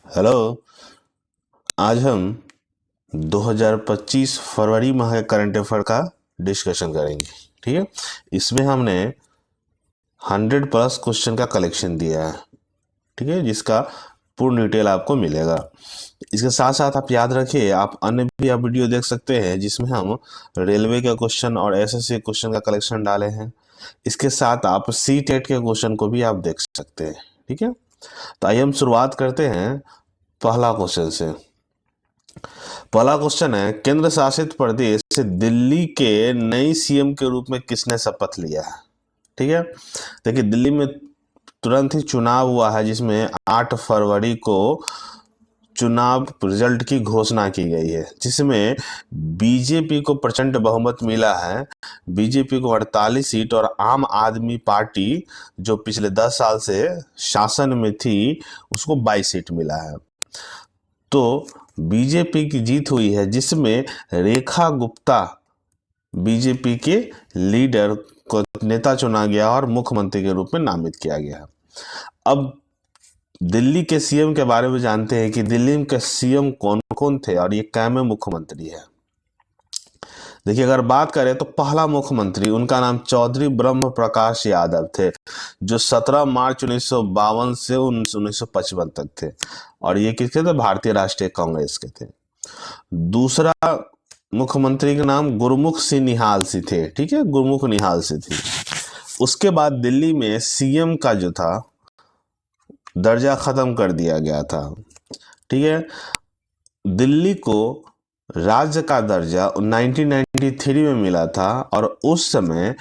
Hello. आज हम 2025 फरवरी माह के करंट अफेयर का डिस्कशन करेंगे। ठीक है, इसमें हमने 100 प्लस क्वेश्चन का कलेक्शन दिया है। ठीक है, जिसका पूर्ण डिटेल आपको मिलेगा। इसके साथ साथ आप याद रखिए, आप अन्य भी आप वीडियो देख सकते हैं जिसमें हम रेलवे के क्वेश्चन और एसएससी क्वेश्चन का कलेक्शन डाले हैं। इसके साथ आप सी टेट के क्वेश्चन को भी आप देख सकते हैं। ठीक है, तो आइए हम शुरुआत करते हैं पहला क्वेश्चन से। पहला क्वेश्चन है, केंद्र शासित प्रदेश से दिल्ली के नई सीएम के रूप में किसने शपथ लिया है? ठीक है, देखिए दिल्ली में तुरंत ही चुनाव हुआ है, जिसमें 8 फरवरी को चुनाव रिजल्ट की घोषणा की गई है, जिसमें बीजेपी को प्रचंड बहुमत मिला है। बीजेपी को 48 सीट और आम आदमी पार्टी जो पिछले 10 साल से शासन में थी उसको 22 सीट मिला है। तो बीजेपी की जीत हुई है, जिसमें रेखा गुप्ता बीजेपी के लीडर को नेता चुना गया और मुख्यमंत्री के रूप में नामित किया गया। अब दिल्ली के सीएम के बारे में जानते हैं कि दिल्ली के सीएम कौन कौन थे और ये कैमे मुख्यमंत्री है। देखिए, अगर बात करें तो पहला मुख्यमंत्री, उनका नाम चौधरी ब्रह्म प्रकाश यादव थे, जो 17 मार्च 1952 से 1955 तक थे, और ये किसके थे? भारतीय राष्ट्रीय कांग्रेस के थे। दूसरा मुख्यमंत्री का नाम गुरमुख सिंह निहाल सिंह थे। ठीक है, गुरमुख निहाल सिंह थी। उसके बाद दिल्ली में सीएम का जो था दर्जा खत्म कर दिया गया था। ठीक है, दिल्ली को राज्य का दर्जा 1993 में मिला था, और उस समय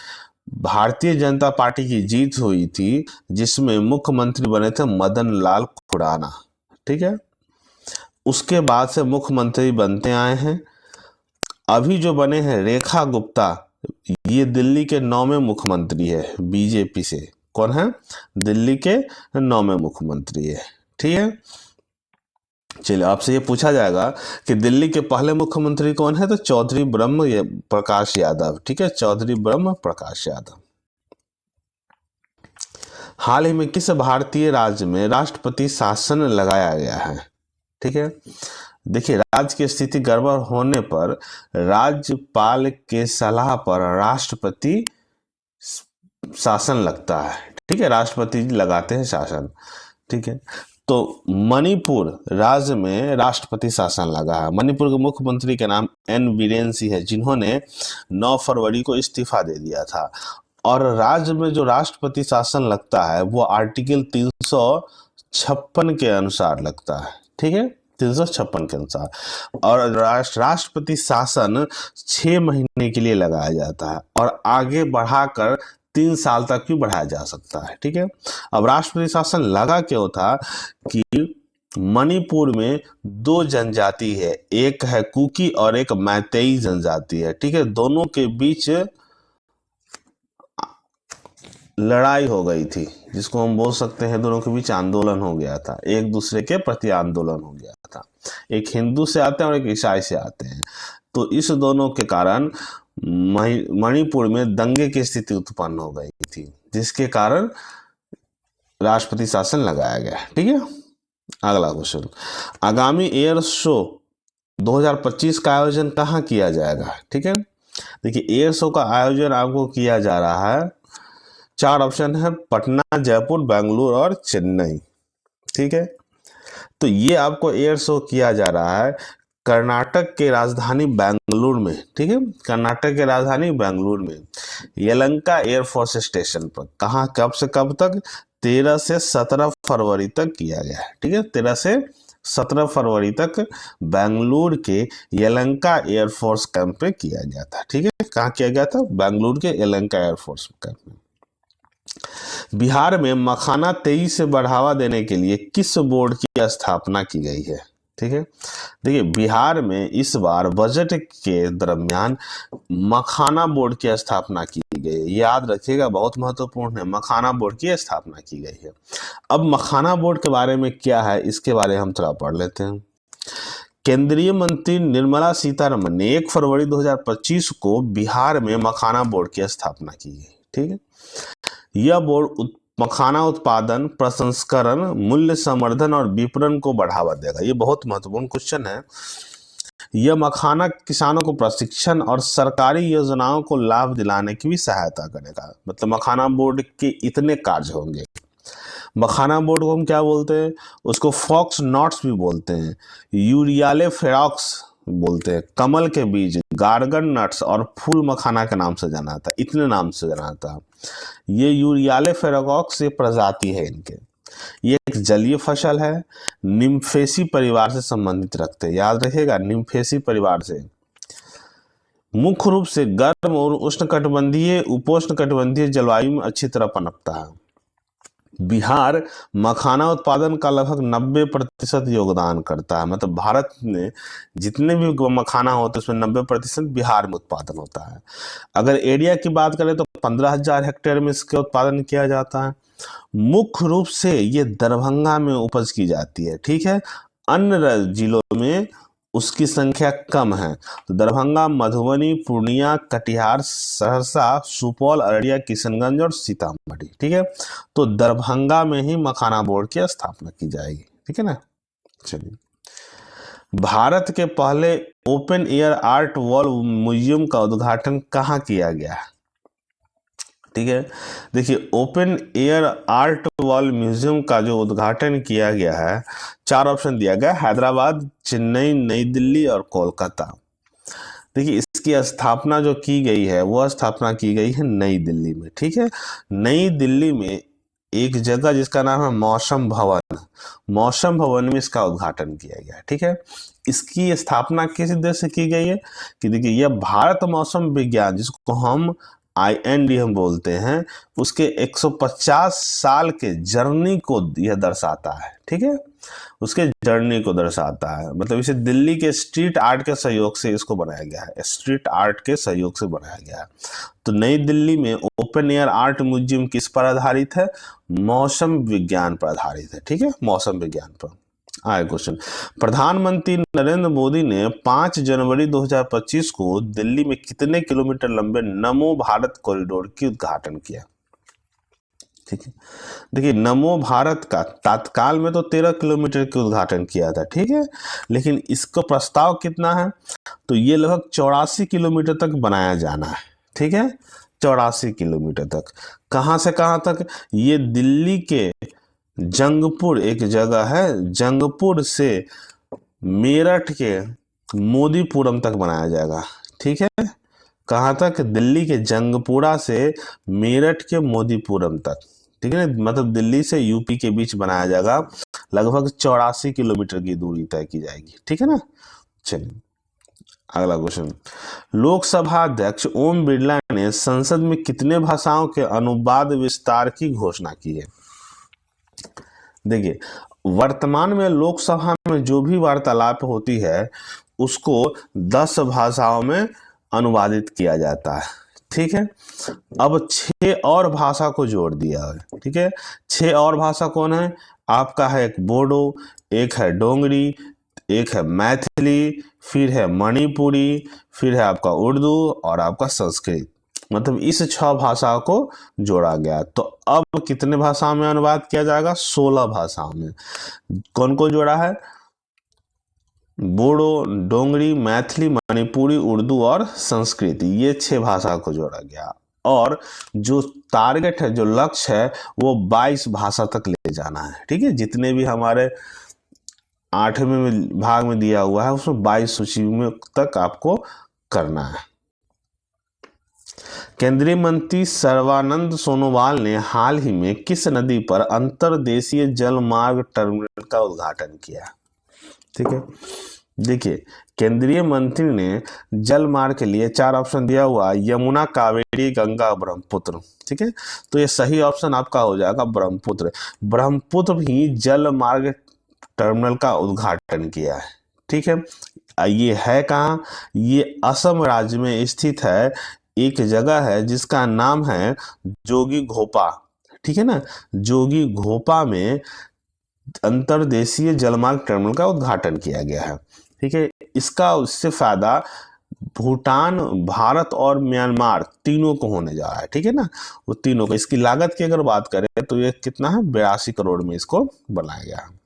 भारतीय जनता पार्टी की जीत हुई थी, जिसमें मुख्यमंत्री बने थे मदन लाल खुराना। ठीक है, उसके बाद से मुख्यमंत्री बनते आए हैं। अभी जो बने हैं रेखा गुप्ता, ये दिल्ली के 9वें मुख्यमंत्री है बीजेपी से। कौन है? दिल्ली के 9वें मुख्यमंत्री है। ठीक है, चलिए आपसे ये पूछा जाएगा कि दिल्ली के पहले मुख्यमंत्री कौन है, तो चौधरी ब्रह्म प्रकाश यादव। ठीक है, चौधरी ब्रह्म प्रकाश यादव। हाल ही में किस भारतीय राज्य में राष्ट्रपति शासन लगाया गया है? ठीक है, देखिए राज्य की स्थिति गड़बड़ होने पर राज्यपाल के सलाह पर राष्ट्रपति शासन लगता है। ठीक है, राष्ट्रपति लगाते हैं शासन। ठीक है, तो मणिपुर राज्य में राष्ट्रपति शासन लगा है। मणिपुर के मुख्यमंत्री का नाम एन बीरेन सिंह है, जिन्होंने 9 फरवरी को इस्तीफा दे दिया था। और राज्य में जो राष्ट्रपति शासन लगता है वो आर्टिकल 356 के अनुसार लगता है। ठीक है, 356 के अनुसार। और राष्ट्रपति शासन 6 महीने के लिए लगाया जाता है, और आगे बढ़ाकर 3 साल तक भी बढ़ाया जा सकता है। ठीक है, अब राष्ट्रपति शासन लगा क्यों था कि मणिपुर में 2 जनजाति है, एक है कुकी और एक मैतेई जनजाति है। ठीक है, दोनों के बीच लड़ाई हो गई थी, जिसको हम बोल सकते हैं दोनों के बीच आंदोलन हो गया था, एक दूसरे के प्रति आंदोलन हो गया था। एक हिंदू से आते हैं और एक ईसाई से आते हैं। तो इस दोनों के कारण मणिपुर में दंगे की स्थिति उत्पन्न हो गई थी, जिसके कारण राष्ट्रपति शासन लगाया गया। ठीक है, अगला क्वेश्चन, आगामी एयर शो 2025 का आयोजन कहाँ किया जाएगा? ठीक है, देखिए एयर शो का आयोजन आपको किया जा रहा है, 4 ऑप्शन है, पटना, जयपुर, बेंगलुरु और चेन्नई। ठीक है, तो ये आपको एयर शो किया जा रहा है कर्नाटक के राजधानी बेंगलुरु में। ठीक है, कर्नाटक के राजधानी बेंगलुरु में यलहंका एयरफोर्स स्टेशन पर। कहाँ, कब से कब तक? 13 से 17 फरवरी तक किया गया है। ठीक है, 13 से 17 फरवरी तक बेंगलुरु के यलहंका एयरफोर्स कैंप पे किया गया था। ठीक है, कहाँ किया गया था? बेंगलुरु के यलहंका एयरफोर्स कैंप में। बिहार में मखाना तेजी से बढ़ावा देने के लिए किस बोर्ड की स्थापना की गई है? ठीक है, देखिए बिहार में इस बार बजट के दरमियान मखाना बोर्ड की स्थापना की गई। याद रखिएगा, बहुत महत्वपूर्ण है, मखाना बोर्ड की स्थापना की गई है। अब मखाना बोर्ड के बारे में क्या है, इसके बारे में हम थोड़ा पढ़ लेते हैं। केंद्रीय मंत्री निर्मला सीतारमण ने 1 फरवरी 2025 को बिहार में मखाना बोर्ड की स्थापना की गई। ठीक है, यह बोर्ड मखाना उत्पादन, प्रसंस्करण, मूल्य संवर्धन और विपणन को बढ़ावा देगा। ये बहुत महत्वपूर्ण क्वेश्चन है। यह मखाना किसानों को प्रशिक्षण और सरकारी योजनाओं को लाभ दिलाने की भी सहायता करेगा। मतलब मखाना बोर्ड के इतने कार्य होंगे। मखाना बोर्ड को हम क्या बोलते हैं? उसको फॉक्स नट्स भी बोलते हैं, यूरियाले फेरॉक्स बोलते हैं, कमल के बीज, गार्गन नट्स और फूल मखाना के नाम से जाना था। इतने नाम से जाना था। ये यूरियाले फेरॉक्स ये प्रजाति है इनके। ये एक जलीय फसल है, निम्फेसी परिवार से संबंधित रखते हैं। याद रखिएगा, निम्फेसी परिवार से। मुख्य रूप से गर्म और उष्णकटिबंधीय, उपोष्णकटिबंधीय जलवायु में अच्छी तरह पनपता है। बिहार मखाना उत्पादन का लगभग 90% योगदान करता है। मतलब भारत में जितने भी मखाना होते हैं उसमें 90% बिहार में उत्पादन होता है। अगर एरिया की बात करें तो 15,000 हेक्टेयर में इसका उत्पादन किया जाता है। मुख्य रूप से ये दरभंगा में उपज की जाती है। ठीक है, अन्य जिलों में उसकी संख्या कम है। तो दरभंगा, मधुबनी, पूर्णिया, कटिहार, सहरसा, सुपौल, अररिया, किशनगंज और सीतामढ़ी। ठीक है, तो दरभंगा में ही मखाना बोर्ड की स्थापना की जाएगी। ठीक है ना। चलिए, भारत के पहले open air art wall museum का उद्घाटन कहाँ किया गया है? ठीक है, देखिए, open air art wall museum का जो उद्घाटन किया गया है, 4 ऑप्शन दिया गया, हैदराबाद, चेन्नई, नई दिल्ली और कोलकाता। देखिए, इसकी स्थापना जो की गई है वह स्थापना की गई है नई दिल्ली में। ठीक है, नई दिल्ली में एक जगह जिसका नाम है मौसम भवन, मौसम भवन में इसका उद्घाटन किया गया है। ठीक है, इसकी स्थापना किस उद्देश्य से की गई है कि देखिए, यह भारत मौसम विज्ञान, जिसको हम IND हम बोलते हैं, उसके 150 साल के जर्नी को यह दर्शाता है। ठीक है, उसके जर्नी को दर्शाता है। मतलब इसे दिल्ली के स्ट्रीट आर्ट के सहयोग से इसको बनाया गया है, स्ट्रीट आर्ट के सहयोग से बनाया गया है। तो नई दिल्ली में ओपन एयर आर्ट म्यूजियम किस पर आधारित है? मौसम विज्ञान पर आधारित है। ठीक है, मौसम विज्ञान पर। आए क्वेश्चन, प्रधानमंत्री नरेंद्र मोदी ने 5 जनवरी 2025 को दिल्ली में कितने किलोमीटर लंबे नमो भारत कॉरिडोर की उद्घाटन किया? ठीक है, देखिए, नमो भारत का तत्काल में तो 13 किलोमीटर के उद्घाटन किया था। ठीक है, लेकिन इसका प्रस्ताव कितना है? तो ये लगभग 84 किलोमीटर तक बनाया जाना है। ठीक है, 84 किलोमीटर तक। कहाँ से कहाँ तक? ये दिल्ली के जंगपुर एक जगह है, जंगपुर से मेरठ के मोदीपुरम तक बनाया जाएगा। ठीक है, कहाँ तक? दिल्ली के जंगपुरा से मेरठ के मोदीपुरम तक। ठीक है, मतलब दिल्ली से यूपी के बीच बनाया जाएगा। लगभग 84 किलोमीटर की दूरी तय की जाएगी। ठीक है ना। चलिए, अगला क्वेश्चन, लोकसभा अध्यक्ष ओम बिरला ने संसद में कितने भाषाओं के अनुवाद विस्तार की घोषणा की है? देखिए, वर्तमान में लोकसभा में जो भी वार्तालाप होती है उसको 10 भाषाओं में अनुवादित किया जाता है। ठीक है, अब 6 और भाषा को जोड़ दिया है। ठीक है, 6 और भाषा कौन है? आपका है एक बोडो, एक है डोंगरी, एक है मैथिली, फिर है मणिपुरी, फिर है आपका उर्दू और आपका संस्कृत। मतलब इस 6 भाषाओं को जोड़ा गया। तो अब कितने भाषाओं में अनुवाद किया जाएगा? 16 भाषाओं में। कौन को जोड़ा है? बोडो, डोंगरी, मैथिली, मणिपुरी, उर्दू और संस्कृत, ये 6 भाषा को जोड़ा गया। और जो टारगेट है, जो लक्ष्य है, वो 22 भाषा तक ले जाना है। ठीक है, जितने भी हमारे 8वें भाग में दिया हुआ है उसमें 22 सूची में तक आपको करना है। केंद्रीय मंत्री सर्बानंद सोनोवाल ने हाल ही में किस नदी पर अंतर्देशीय जल मार्ग टर्मिनल का उद्घाटन किया? ठीक है, देखिए, केंद्रीय मंत्री ने जल मार्ग के लिए 4 ऑप्शन दिया हुआ, यमुना, कावेरी, गंगा, ब्रह्मपुत्र। ठीक है, तो ये सही ऑप्शन आपका हो जाएगा ब्रह्मपुत्र। ब्रह्मपुत्र ही जल मार्ग टर्मिनल का उद्घाटन किया है। ठीक है, ये है कहाँ? ये असम राज्य में स्थित है। एक जगह है जिसका नाम है जोगी घोपा। ठीक है ना, जोगी घोपा में अंतर्देशीय जलमार्ग टर्मिनल का उद्घाटन किया गया है। ठीक है, इसका उससे फायदा भूटान, भारत और म्यांमार तीनों को होने जा रहा है, ठीक है ना। वो तीनों को, इसकी लागत की अगर बात करें तो ये कितना है, 82 करोड़ में इसको बनाया गया है।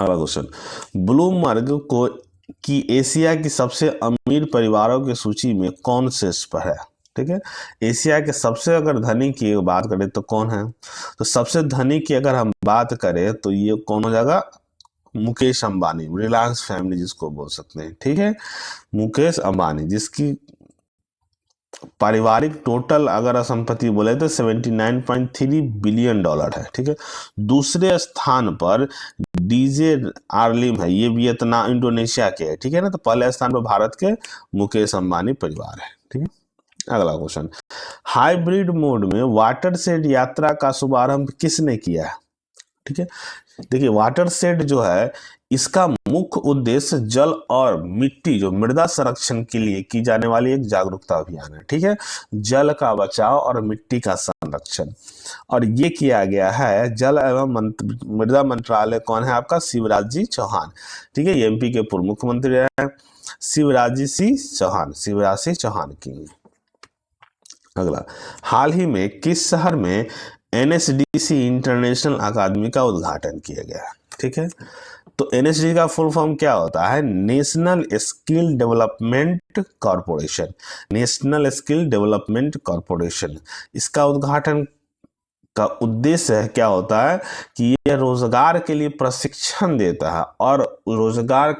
अगला क्वेश्चन, ब्लूमबर्ग को की एशिया की सबसे अमीर परिवारों की सूची में कौन शीर्ष पर है, ठीक है। एशिया के सबसे अगर धनी की बात करें तो कौन है, तो सबसे धनी की अगर हम बात करें तो ये कौन हो जाएगा, मुकेश अंबानी, रिलायंस फैमिली जिसको बोल सकते हैं, ठीक है। मुकेश अंबानी, जिसकी पारिवारिक टोटल अगर संपत्ति बोले तो 79.3 बिलियन डॉलर है, ठीक है। दूसरे स्थान पर डीजे आर्लिम है, ये वियतनाम इंडोनेशिया के है, ठीक है ना। तो पहले स्थान पर भारत के मुकेश अंबानी परिवार है, ठीक है। अगला क्वेश्चन, हाइब्रिड मोड में वाटर शेड यात्रा का शुभारंभ किसने किया है, ठीक है। देखिए वाटर शेड जो है, इसका मुख्य उद्देश्य जल और मिट्टी जो मृदा संरक्षण के लिए की जाने वाली एक जागरूकता अभियान है, ठीक है। जल का बचाव और मिट्टी का संरक्षण, और ये किया गया है जल एवं मृदा मंत्रालय कौन है आपका, शिवराज जी चौहान, ठीक है। एमपी के पूर्व मुख्यमंत्री है शिवराज सिंह चौहान की। अगला, हाल ही में किस शहर में NSDC इंटरनेशनल अकादमी का उद्घाटन किया गया, ठीक है। तो NSDC का फुल फॉर्म क्या होता है, national skill development corporation, national skill development corporation. इसका उद्घाटन का उद्देश्य क्या होता है कि यह रोजगार के लिए प्रशिक्षण देता है और रोजगार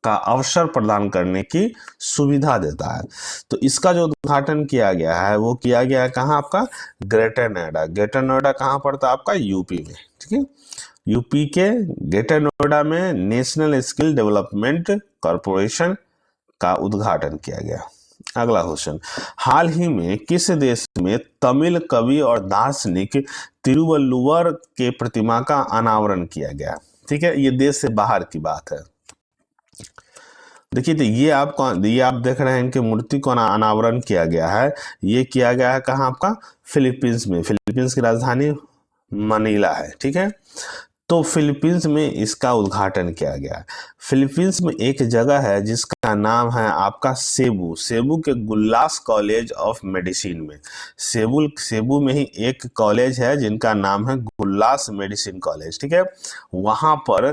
का अवसर प्रदान करने की सुविधा देता है। तो इसका जो उद्घाटन किया गया है वो किया गया है कहाँ, आपका ग्रेटर नोएडा। ग्रेटर नोएडा कहाँ पड़ता है आपका, यूपी में, ठीक है। यूपी के ग्रेटर नोएडा में नेशनल स्किल डेवलपमेंट कॉरपोरेशन का उद्घाटन किया गया। अगला क्वेश्चन, हाल ही में किस देश में तमिल कवि और दार्शनिक तिरुवल्लुवर के प्रतिमा का अनावरण किया गया, ठीक है। ये देश से बाहर की बात है। देखिए तो ये आप देख रहे हैं कि मूर्ति को अनावरण किया गया है, ये किया गया है कहाँ आपका, फिलीपींस में। फिलीपींस की राजधानी मनीला है, ठीक है। तो फिलीपींस में इसका उद्घाटन किया गया है। फिलीपींस में एक जगह है जिसका नाम है आपका सेबू के गुल्लास कॉलेज ऑफ मेडिसिन में। सेबू में ही एक कॉलेज है जिनका नाम है गुल्लास मेडिसिन कॉलेज, ठीक है। वहां पर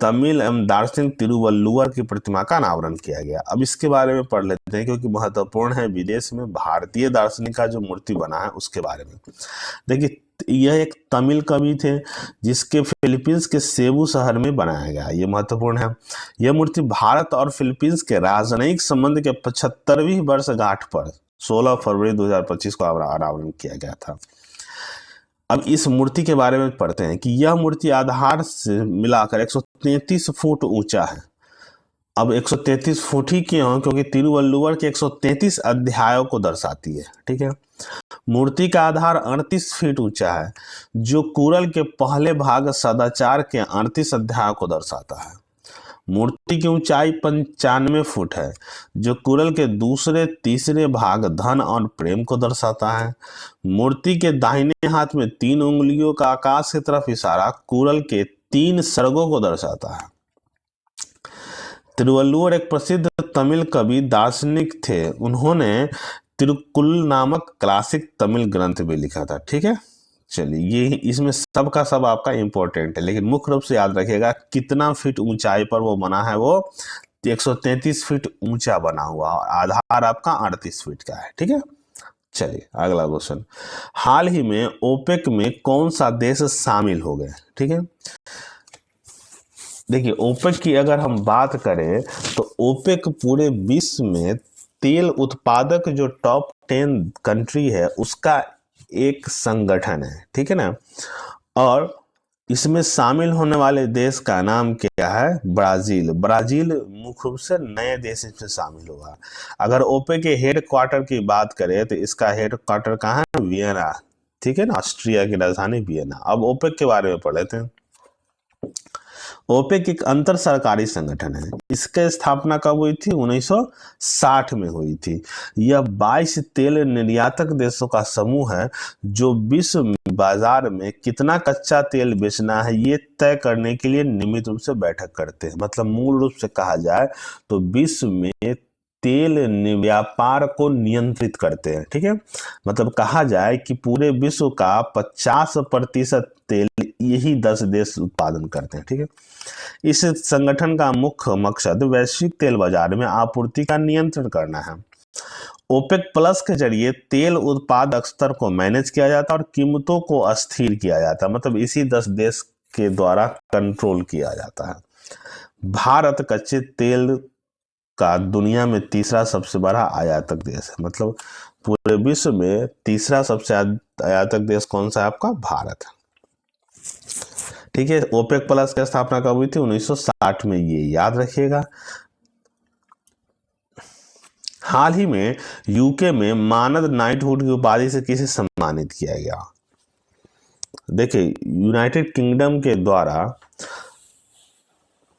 तमिल एवं दार्शनिक तिरुवल्लुवर की प्रतिमा का अनावरण किया गया। अब इसके बारे में पढ़ लेते हैं क्योंकि महत्वपूर्ण है, विदेश में भारतीय दार्शनिक का जो मूर्ति बना है उसके बारे में। देखिए यह एक तमिल कवि थे जिसके फिलीपींस के सेबू शहर में बनाया गया, ये महत्वपूर्ण है। यह मूर्ति भारत और फिलीपींस के राजनयिक संबंध के 75वीं वर्षगांठ पर 16 फरवरी 2025 को अनावरण किया गया था। अब इस मूर्ति के बारे में पढ़ते हैं कि यह मूर्ति आधार से मिलाकर 133 फुट ऊंचा है। अब 133 फुट ही क्यों, क्योंकि तिरुवल्लुवर के 133 अध्यायों को दर्शाती है, ठीक है। मूर्ति का आधार 38 फीट ऊंचा है जो कुरल के पहले भाग सदाचार के 38 अध्यायों को दर्शाता है। मूर्ति की ऊंचाई 95 फुट है जो कुरल के दूसरे तीसरे भाग धन और प्रेम को दर्शाता है। मूर्ति के दाहिने हाथ में 3 उंगलियों का आकाश की तरफ इशारा कुरल के 3 सर्गों को दर्शाता है। तिरुवल्लुवर एक प्रसिद्ध तमिल कवि दार्शनिक थे। उन्होंने तिरुकुल नामक क्लासिक तमिल ग्रंथ भी लिखा था, ठीक है। चलिए ये इसमें सब का सब आपका इंपॉर्टेंट है, लेकिन मुख्य रूप से याद रखिएगा कितना फीट ऊंचाई पर वो बना है, वो 133 फीट ऊंचा बना हुआ और आधार आपका 38 फीट का है, ठीक है। चलिए अगला क्वेश्चन, हाल ही में ओपेक में कौन सा देश शामिल हो गए, ठीक है। देखिए ओपेक की अगर हम बात करें तो ओपेक पूरे विश्व में तेल उत्पादक जो टॉप 10 कंट्री है उसका एक संगठन है, ठीक है ना। और इसमें शामिल होने वाले देश का नाम क्या है, ब्राजील। ब्राजील मुख्य रूप से नए देश इसमें शामिल होगा। अगर ओपेक के हेड क्वार्टर की बात करें तो इसका हेड क्वार्टर कहाँ है, वियना, ठीक है ना, ऑस्ट्रिया की राजधानी वियना। अब ओपेक के बारे में पढ़ लेते हैं। ओपेक एक अंतर सरकारी संगठन है। इसकी स्थापना कब हुई थी, 1960 में हुई थी। यह 22 तेल निर्यातक देशों का समूह है जो विश्व बाजार में कितना कच्चा तेल बेचना है ये तय करने के लिए नियमित रूप से बैठक करते हैं। मतलब मूल रूप से कहा जाए तो विश्व में तेल व्यापार को नियंत्रित करते हैं। ठीक है, मतलब कहा जाए कि पूरे विश्व का 50% तेल यही 10 देश उत्पादन करते हैं। ठीक है, इस संगठन का मुख्य मकसद वैश्विक तेल बाजार में आपूर्ति का नियंत्रण करना है। ओपेक प्लस के जरिए तेल उत्पादक स्तर को मैनेज किया जाता है और कीमतों को अस्थिर किया जाता है, मतलब इसी 10 देश के द्वारा कंट्रोल किया जाता है। भारत कच्चे तेल का दुनिया में तीसरा सबसे बड़ा आयातक देश है, मतलब पूरे विश्व में तीसरा सबसे आयातक देश कौन सा है आपका? भारत है। ठीक है, ओपेक प्लस की स्थापना कब हुई थी? 1960 में, ये याद रखिएगा। हाल ही में यूके में मानद नाइटहुड की उपाधि से किसे सम्मानित किया गया? देखिए, यूनाइटेड किंगडम के द्वारा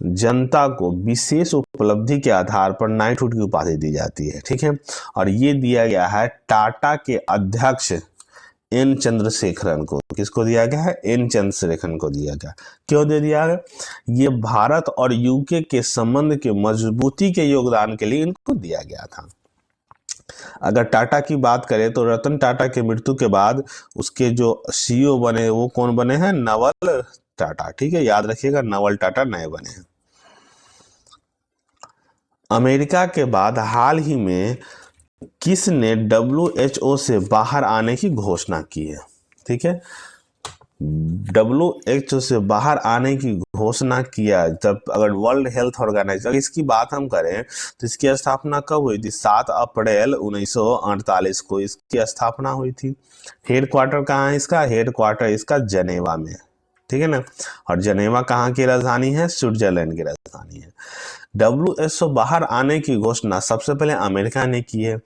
जनता को विशेष उपलब्धि के आधार पर नाइटहुड की उपाधि दी जाती है। ठीक है, और ये दिया गया है टाटा के अध्यक्ष एन चंद्रशेखरन को। किसको दिया गया है? एन चंद्रशेखरन को दिया गया। क्यों दे दिया गया? ये भारत और यूके के संबंध के मजबूती के योगदान के लिए इनको दिया गया था। अगर टाटा की बात करें तो रतन टाटा की मृत्यु के बाद उसके जो सीईओ बने वो कौन बने हैं? नवल टाटा। ठीक है, याद रखिएगा, नवल टाटा नए बने हैं। अमेरिका के बाद हाल ही में किसने WHO से बाहर आने की घोषणा की है? ठीक है, WHO से बाहर आने की घोषणा किया जब, अगर वर्ल्ड हेल्थ ऑर्गेनाइजेशन, इसकी बात हम करें तो इसकी स्थापना कब हुई थी? 7 अप्रैल 1948 को इसकी स्थापना हुई थी। हेडक्वार्टर कहाँ है इसका? हेडक्वार्टर इसका जनेवा में, ठीक है ना। और जनेवा कहाँ की राजधानी है? स्विट्जरलैंड की राजधानी है। WHO बाहर आने की घोषणा सबसे पहले अमेरिका ने की है,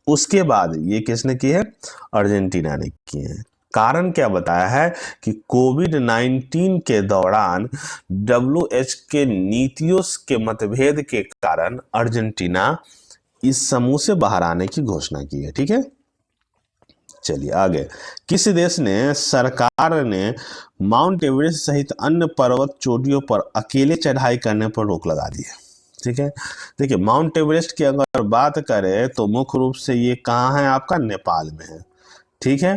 उसके बाद ये किसने की है? अर्जेंटीना ने की है। कारण क्या बताया है कि कोविड-19 के दौरान WHO के नीतियों के मतभेद के कारण अर्जेंटीना इस समूह से बाहर आने की घोषणा की है। ठीक है, चलिए आगे। किस देश ने सरकार ने माउंट एवरेस्ट सहित अन्य पर्वत चोटियों पर अकेले चढ़ाई करने पर रोक लगा दी है? ठीक है, देखिए माउंट एवरेस्ट की अगर बात करें तो मुख्य रूप से ये कहाँ है आपका? नेपाल में है। ठीक है,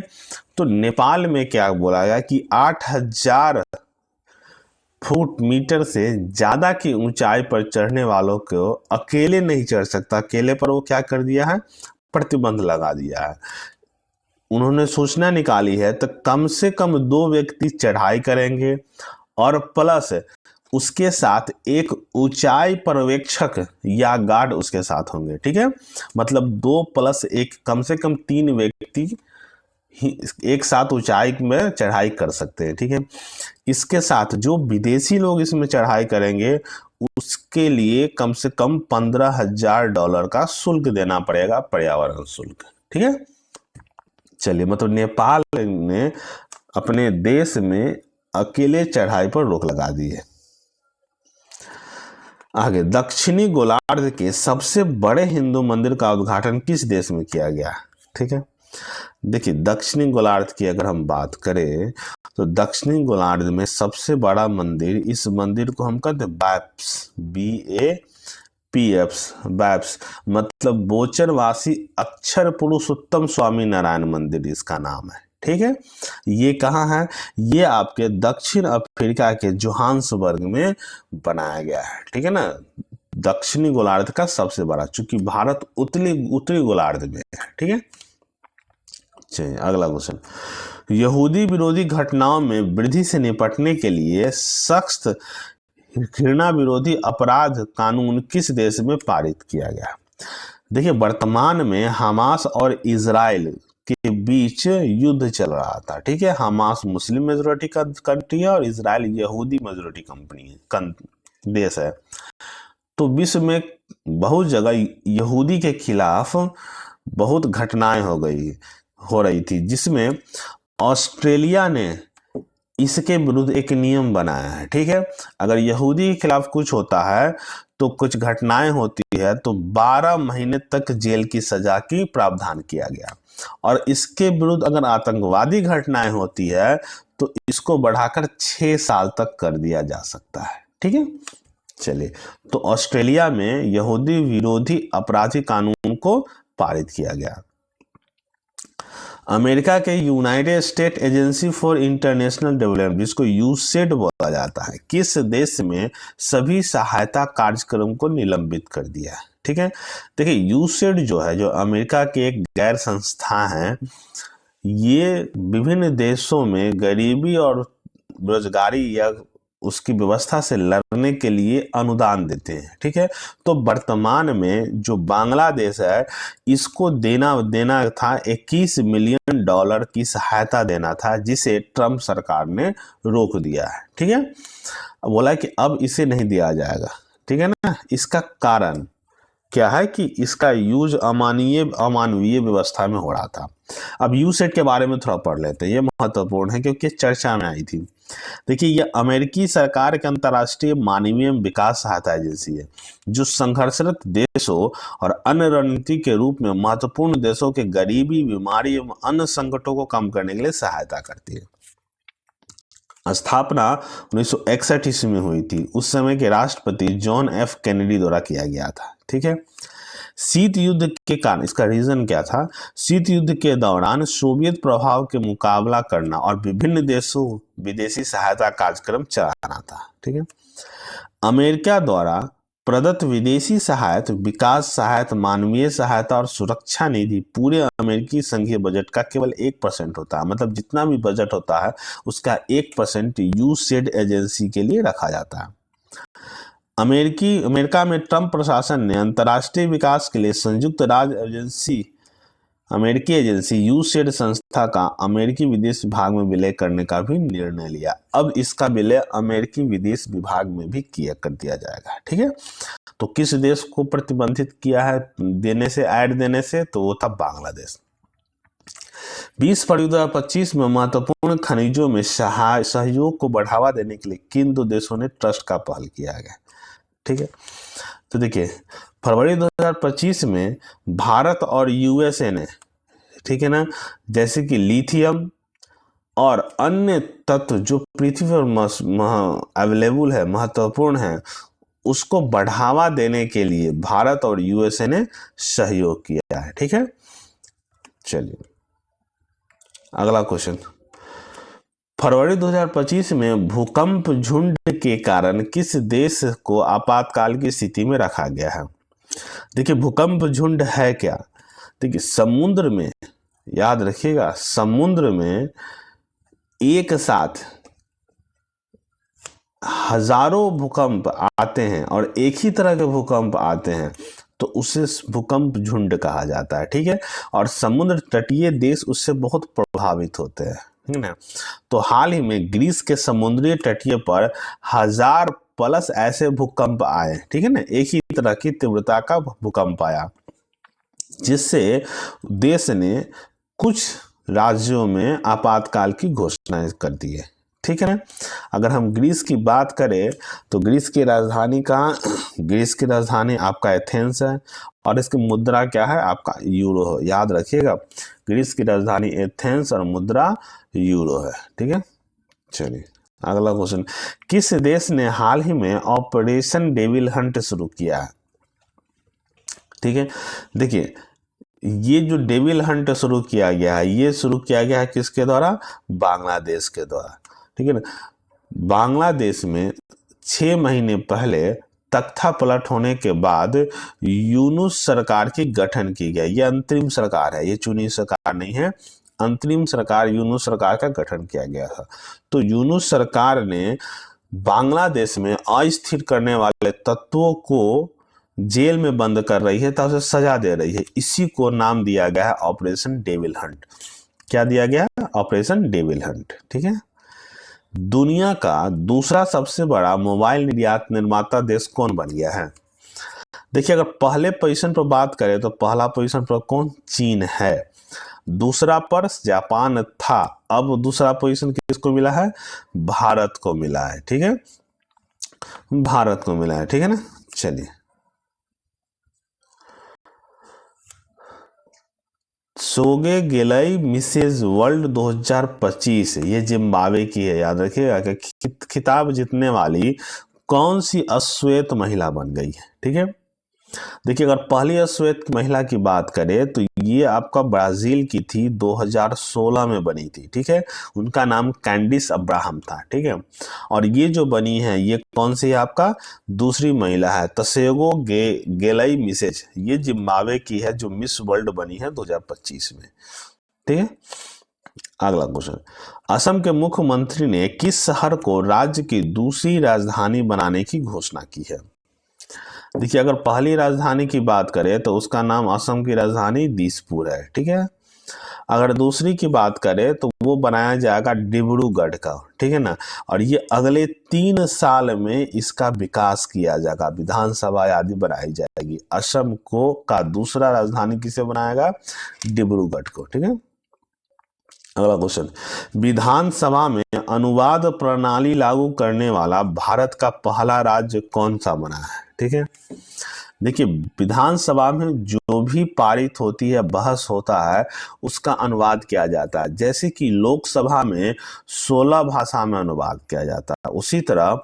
तो नेपाल में क्या बोला गया कि 8000 फुट मीटर से ज्यादा की ऊंचाई पर चढ़ने वालों को अकेले नहीं चढ़ सकता। अकेले पर वो क्या कर दिया है? प्रतिबंध लगा दिया है। उन्होंने सूचना निकाली है तो कम से कम 2 व्यक्ति चढ़ाई करेंगे और प्लस उसके साथ एक ऊंचाई पर्यवेक्षक या गार्ड उसके साथ होंगे। ठीक है, मतलब 2 + 1 कम से कम 3 व्यक्ति ही एक साथ ऊंचाई में चढ़ाई कर सकते हैं। ठीक है, इसके साथ जो विदेशी लोग इसमें चढ़ाई करेंगे उसके लिए कम से कम $15,000 का शुल्क देना पड़ेगा, पर्यावरण शुल्क। ठीक है, चलिए, मतलब नेपाल ने अपने देश में अकेले चढ़ाई पर रोक लगा दी है। आगे, दक्षिणी गोलार्ध के सबसे बड़े हिंदू मंदिर का उद्घाटन किस देश में किया गया? ठीक है, देखिए दक्षिणी गोलार्ध की अगर हम बात करें तो दक्षिणी गोलार्ध में सबसे बड़ा मंदिर, इस मंदिर को हम कहते हैं बैप्स, BAPS, बैप्स मतलब बोचरवासी अक्षर पुरुषोत्तम स्वामी नारायण मंदिर इसका नाम है। ठीक है, ये कहाँ है? ये आपके दक्षिण अफ्रीका के जोहान्सबर्ग में बनाया गया है। ठीक है ना, दक्षिणी गोलार्ध का सबसे बड़ा, चूंकि भारत उत्तरी गोलार्ध में है। ठीक है, चलिए अगला क्वेश्चन। यहूदी विरोधी घटनाओं में वृद्धि से निपटने के लिए सख्त घृणा विरोधी अपराध कानून किस देश में पारित किया गया? देखिए, वर्तमान में हमास और इजराइल के बीच युद्ध चल रहा था। ठीक है, हमास मुस्लिम मेजोरिटी का कंट्री है और इजराइल यहूदी मेजोरिटी देश है। तो विश्व में बहुत जगह यहूदी के खिलाफ बहुत घटनाएं हो रही थी, जिसमें ऑस्ट्रेलिया ने इसके विरुद्ध एक नियम बनाया है। ठीक है, अगर यहूदी के खिलाफ कुछ होता है तो कुछ घटनाएं होती है तो 12 महीने तक जेल की सजा की प्रावधान किया गया, और इसके विरुद्ध अगर आतंकवादी घटनाएं होती है तो इसको बढ़ाकर 6 साल तक कर दिया जा सकता है। ठीक है, चलिए, तो ऑस्ट्रेलिया में यहूदी विरोधी आपराधिक कानून को पारित किया गया। अमेरिका के United state agency for international development, जिसको यूसेड बोला जाता है, किस देश में सभी सहायता कार्यक्रम को निलंबित कर दिया है? ठीक है, देखिए यूसेड जो है, जो अमेरिका की एक गैर संस्था है, ये विभिन्न देशों में गरीबी और बेरोजगारी या उसकी व्यवस्था से लड़ने के लिए अनुदान देते हैं। ठीक है, तो वर्तमान में जो बांग्लादेश है, इसको देना था 21 मिलियन डॉलर की सहायता देना था, जिसे ट्रंप सरकार ने रोक दिया है। ठीक है, बोला कि अब इसे नहीं दिया जाएगा। ठीक है ना, इसका कारण क्या है कि इसका यूज अमानवीय व्यवस्था में हो रहा था। अब यूसेट के बारे में थोड़ा पढ़ लेते हैं, ये महत्वपूर्ण है क्योंकि चर्चा में आई थी। देखिए, ये अमेरिकी सरकार के अंतर्राष्ट्रीय मानवीय विकास सहायता एजेंसी है, जो संघर्षरत देशों और अन्य रणनीति के रूप में महत्वपूर्ण देशों के गरीबी, बीमारी एवं अन्य संकटों को कम करने के लिए सहायता करती है। स्थापना 1961 ईस्वी में हुई थी। उस समय के राष्ट्रपति जॉन एफ कैनेडी द्वारा किया गया था। ठीक है, शीत युद्ध के कारण, इसका रीजन क्या था? शीत युद्ध के दौरान सोवियत प्रभाव के मुकाबला करना और विभिन्न देशों विदेशी सहायता कार्यक्रम चलाना था। ठीक है, अमेरिका द्वारा प्रदत्त विदेशी सहायता, विकास सहायता, मानवीय सहायता और सुरक्षा निधि पूरे अमेरिकी संघीय बजट का केवल 1% होता है। मतलब जितना भी बजट होता है उसका 1% यूसेड एजेंसी के लिए रखा जाता है। अमेरिका में ट्रंप प्रशासन ने अंतर्राष्ट्रीय विकास के लिए संयुक्त राज्य एजेंसी, अमेरिकी एजेंसी यूसेड संस्था का अमेरिकी विदेश विभाग में विलय करने का भी निर्णय लिया। अब इसका विलय अमेरिकी विदेश विभाग में भी कर दिया जाएगा। ठीक है, तो किस देश को प्रतिबंधित किया है देने से, ऐड देने से? तो वो था बांग्लादेश। 20 फरवरी 2025 में महत्वपूर्ण खनिजों में सहयोग को बढ़ावा देने के लिए किन 2 देशों ने ट्रस्ट का पहल किया गया? ठीक है, तो देखिए फरवरी 2025 में भारत और यूएसए ने, ठीक है ना, जैसे कि लिथियम और अन्य तत्व जो पृथ्वी पर अवेलेबल है, महत्वपूर्ण है, उसको बढ़ावा देने के लिए भारत और यूएसए ने सहयोग किया है। ठीक है, चलिए अगला क्वेश्चन। फरवरी 2025 में भूकंप झुंड के कारण किस देश को आपातकाल की स्थिति में रखा गया है? देखिए भूकंप झुंड है क्या? देखिए समुद्र में, याद रखिएगा, समुद्र में एक साथ हजारों भूकंप आते हैं और एक ही तरह के भूकंप आते हैं, तो उसे भूकंप झुंड कहा जाता है। ठीक है, और समुद्र तटीय देश उससे बहुत प्रभावित होते हैं। ठीक है ना, तो हाल ही में ग्रीस के समुद्री तटीय पर 1000+ ऐसे भूकंप आए। ठीक है ना, एक ही तरह की तीव्रता का भूकंप आया, जिससे देश ने कुछ राज्यों में आपातकाल की घोषणा कर दी है। ठीक है ना, अगर हम ग्रीस की बात करें तो ग्रीस की राजधानी कहाँ? ग्रीस की राजधानी आपका एथेंस है और इसकी मुद्रा क्या है? आपका यूरो है। याद रखिएगा, ग्रीस की राजधानी एथेंस और मुद्रा यूरो है। ठीक है, चलिए अगला क्वेश्चन। किस देश ने हाल ही में ऑपरेशन डेविल हंट शुरू किया है? ठीक है, देखिए ये जो डेविल हंट शुरू किया गया है, ये शुरू किया गया है किसके द्वारा? बांग्लादेश के द्वारा। ठीक है ना, बांग्लादेश में 6 महीने पहले तख्ता पलट होने के बाद यूनुस सरकार की गठन की गई। ये अंतरिम सरकार है, ये चुनी सरकार नहीं है, अंतरिम सरकार यूनुस सरकार का गठन किया गया था। तो यूनुस सरकार ने बांग्लादेश में अस्थिर करने वाले तत्वों को जेल में बंद कर रही है, तब उसे सजा दे रही है। इसी को नाम दिया गया है ऑपरेशन डेविल हंट। क्या दिया गया? Operation devil Hunt. ठीक है, दुनिया का दूसरा सबसे बड़ा मोबाइल निर्यात निर्माता देश कौन बन गया है? देखिए अगर पहले पोजीशन पर बात करें तो पहला पोजीशन पर कौन? चीन है। दूसरा पर जापान था, अब दूसरा पोजीशन किसको मिला है? भारत को मिला है। ठीक है, भारत को मिला है। ठीक है ना, चलिए सोगे गेलई मिसेज वर्ल्ड 2025, ये जिम्बाब्वे की है। याद रखिएगा कि खिताब जीतने वाली कौन सी अश्वेत महिला बन गई है। ठीक है, देखिए अगर पहली अश्वेत महिला की बात करें तो ये आपका ब्राजील की थी, 2016 में बनी थी। ठीक है, उनका नाम कैंडिस अब्राहम था। ठीक है, और ये जो बनी है ये कौन सी है, आपका दूसरी महिला है, तसेगो गेलाई मिसेज। ये जिम्बाब्वे की है जो मिस वर्ल्ड बनी है 2025 में। ठीक है, अगला क्वेश्चन, असम के मुख्यमंत्री ने किस शहर को राज्य की दूसरी राजधानी बनाने की घोषणा की है। देखिए अगर पहली राजधानी की बात करें तो उसका नाम असम की राजधानी दिसपुर है। ठीक है, अगर दूसरी की बात करें तो वो बनाया जाएगा डिब्रूगढ़ का। ठीक है ना, और ये अगले 3 साल में इसका विकास किया जाएगा, विधानसभा आदि बनाई जाएगी। असम को का दूसरा राजधानी किसे बनाएगा, डिब्रूगढ़ को। ठीक है, अगला क्वेश्चन, विधानसभा में अनुवाद प्रणाली लागू करने वाला भारत का पहला राज्य कौन सा बना है। ठीक है, देखिए विधानसभा में जो भी पारित होती है, बहस होता है, उसका अनुवाद किया जाता है। जैसे कि लोकसभा में 16 भाषा में अनुवाद किया जाता है, उसी तरह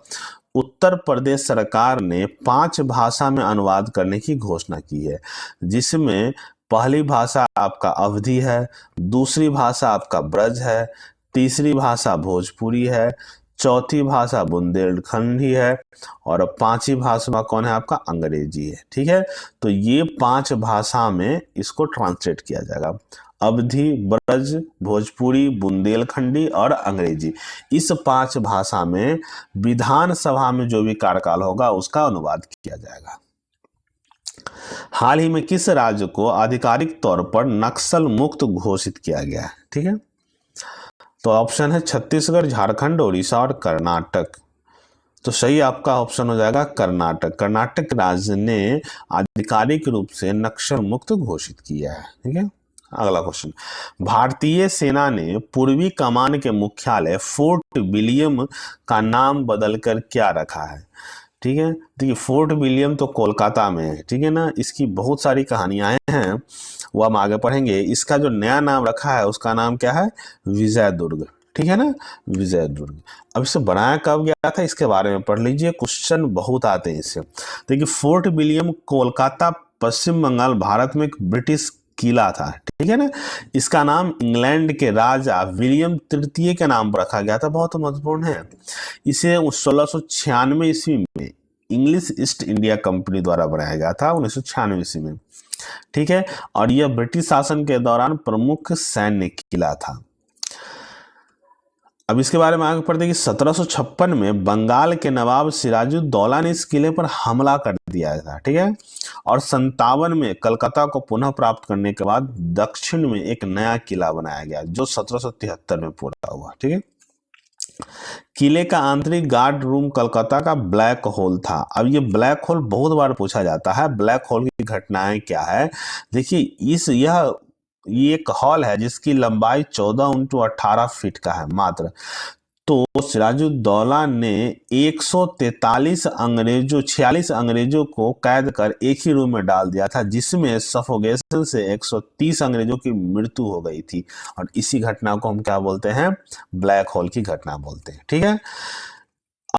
उत्तर प्रदेश सरकार ने 5 भाषा में अनुवाद करने की घोषणा की है, जिसमें पहली भाषा आपका अवधी है, दूसरी भाषा आपका ब्रज है, तीसरी भाषा भोजपुरी है, चौथी भाषा बुंदेलखंडी है, और 5वीं भाषा कौन है, आपका अंग्रेजी है। ठीक है, तो ये 5 भाषा में इसको ट्रांसलेट किया जाएगा, अवधी, ब्रज, भोजपुरी, बुंदेलखंडी और अंग्रेजी। इस 5 भाषा में विधानसभा में जो भी कार्यकाल होगा उसका अनुवाद किया जाएगा। हाल ही में किस राज्य को आधिकारिक तौर पर नक्सल मुक्त घोषित किया गया है। ठीक है, तो ऑप्शन है छत्तीसगढ़, झारखंड, उड़ीसा और कर्नाटक। तो सही आपका ऑप्शन हो जाएगा कर्नाटक। कर्नाटक राज्य ने आधिकारिक रूप से नक्सल मुक्त घोषित किया है। ठीक है, अगला क्वेश्चन, भारतीय सेना ने पूर्वी कमान के मुख्यालय फोर्ट विलियम का नाम बदलकर क्या रखा है। ठीक है, देखिए फोर्ट विलियम तो कोलकाता में है। ठीक है ना, इसकी बहुत सारी कहानियां हैं, वो हम आगे पढ़ेंगे। इसका जो नया नाम रखा है उसका नाम क्या है, विजय दुर्ग। ठीक है ना, विजय दुर्ग। अब इसे बनाया कब गया था इसके बारे में पढ़ लीजिए, क्वेश्चन बहुत आते हैं इससे। देखिए फोर्ट विलियम कोलकाता, पश्चिम बंगाल, भारत में एक ब्रिटिश किला था। ठीक है ना, इसका नाम इंग्लैंड के राजा विलियम तृतीय के नाम पर रखा गया था, बहुत महत्वपूर्ण है। इसे 1696 ईस्वी में इंग्लिश ईस्ट इंडिया कंपनी द्वारा बनाया गया था, 1996 ईस्वी में। ठीक है, और यह ब्रिटिश शासन के दौरान प्रमुख सैन्य किला था। अब इसके बारे में आगे पढ़ते हैं कि 1756 में बंगाल के नवाब सिराजुद्दौला ने इस किले पर हमला कर दिया था। ठीक है, और 57 में कलकत्ता को पुनः प्राप्त करने के बाद दक्षिण में एक नया किला बनाया गया जो 1773 में पूरा हुआ। ठीक है, किले का आंतरिक गार्ड रूम कलकत्ता का ब्लैक होल था। अब ये ब्लैक होल बहुत बार पूछा जाता है, ब्लैक होल की घटनाएं क्या है। देखिए ये एक हॉल है जिसकी लंबाई 14 × 18 फीट का है मात्र। तो सिराजुद्दौला ने 46 अंग्रेजों को कैद कर एक ही रूम में डाल दिया था, जिसमें सफोकेशन से 130 अंग्रेजों की मृत्यु हो गई थी। और इसी घटना को हम क्या बोलते हैं, ब्लैक होल की घटना बोलते हैं। ठीक है,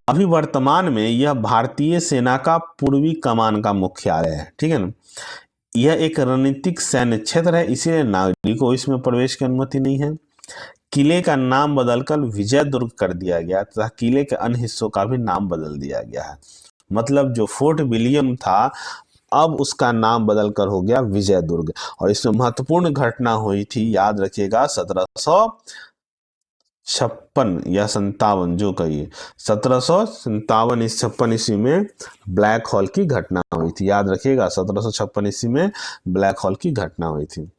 अभी वर्तमान में यह भारतीय सेना का पूर्वी कमान का मुख्यालय है। ठीक है ना, यह एक रणनीतिक सैन्य क्षेत्र है, इसीलिए नागरिकों को इसमें प्रवेश की अनुमति नहीं है। किले का नाम बदलकर विजय दुर्ग कर दिया गया तथा किले के अन्य हिस्सों का भी नाम बदल दिया गया है। मतलब जो फोर्ट विलियम था अब उसका नाम बदलकर हो गया विजय दुर्ग। और इसमें महत्वपूर्ण घटना हुई थी, याद रखिएगा, 1756 या 57 जो कहिए, 1757 ईस्वी में ब्लैक होल की घटना हुई थी। याद रखिएगा 1756 ईस्वी में ब्लैक होल की घटना हुई थी।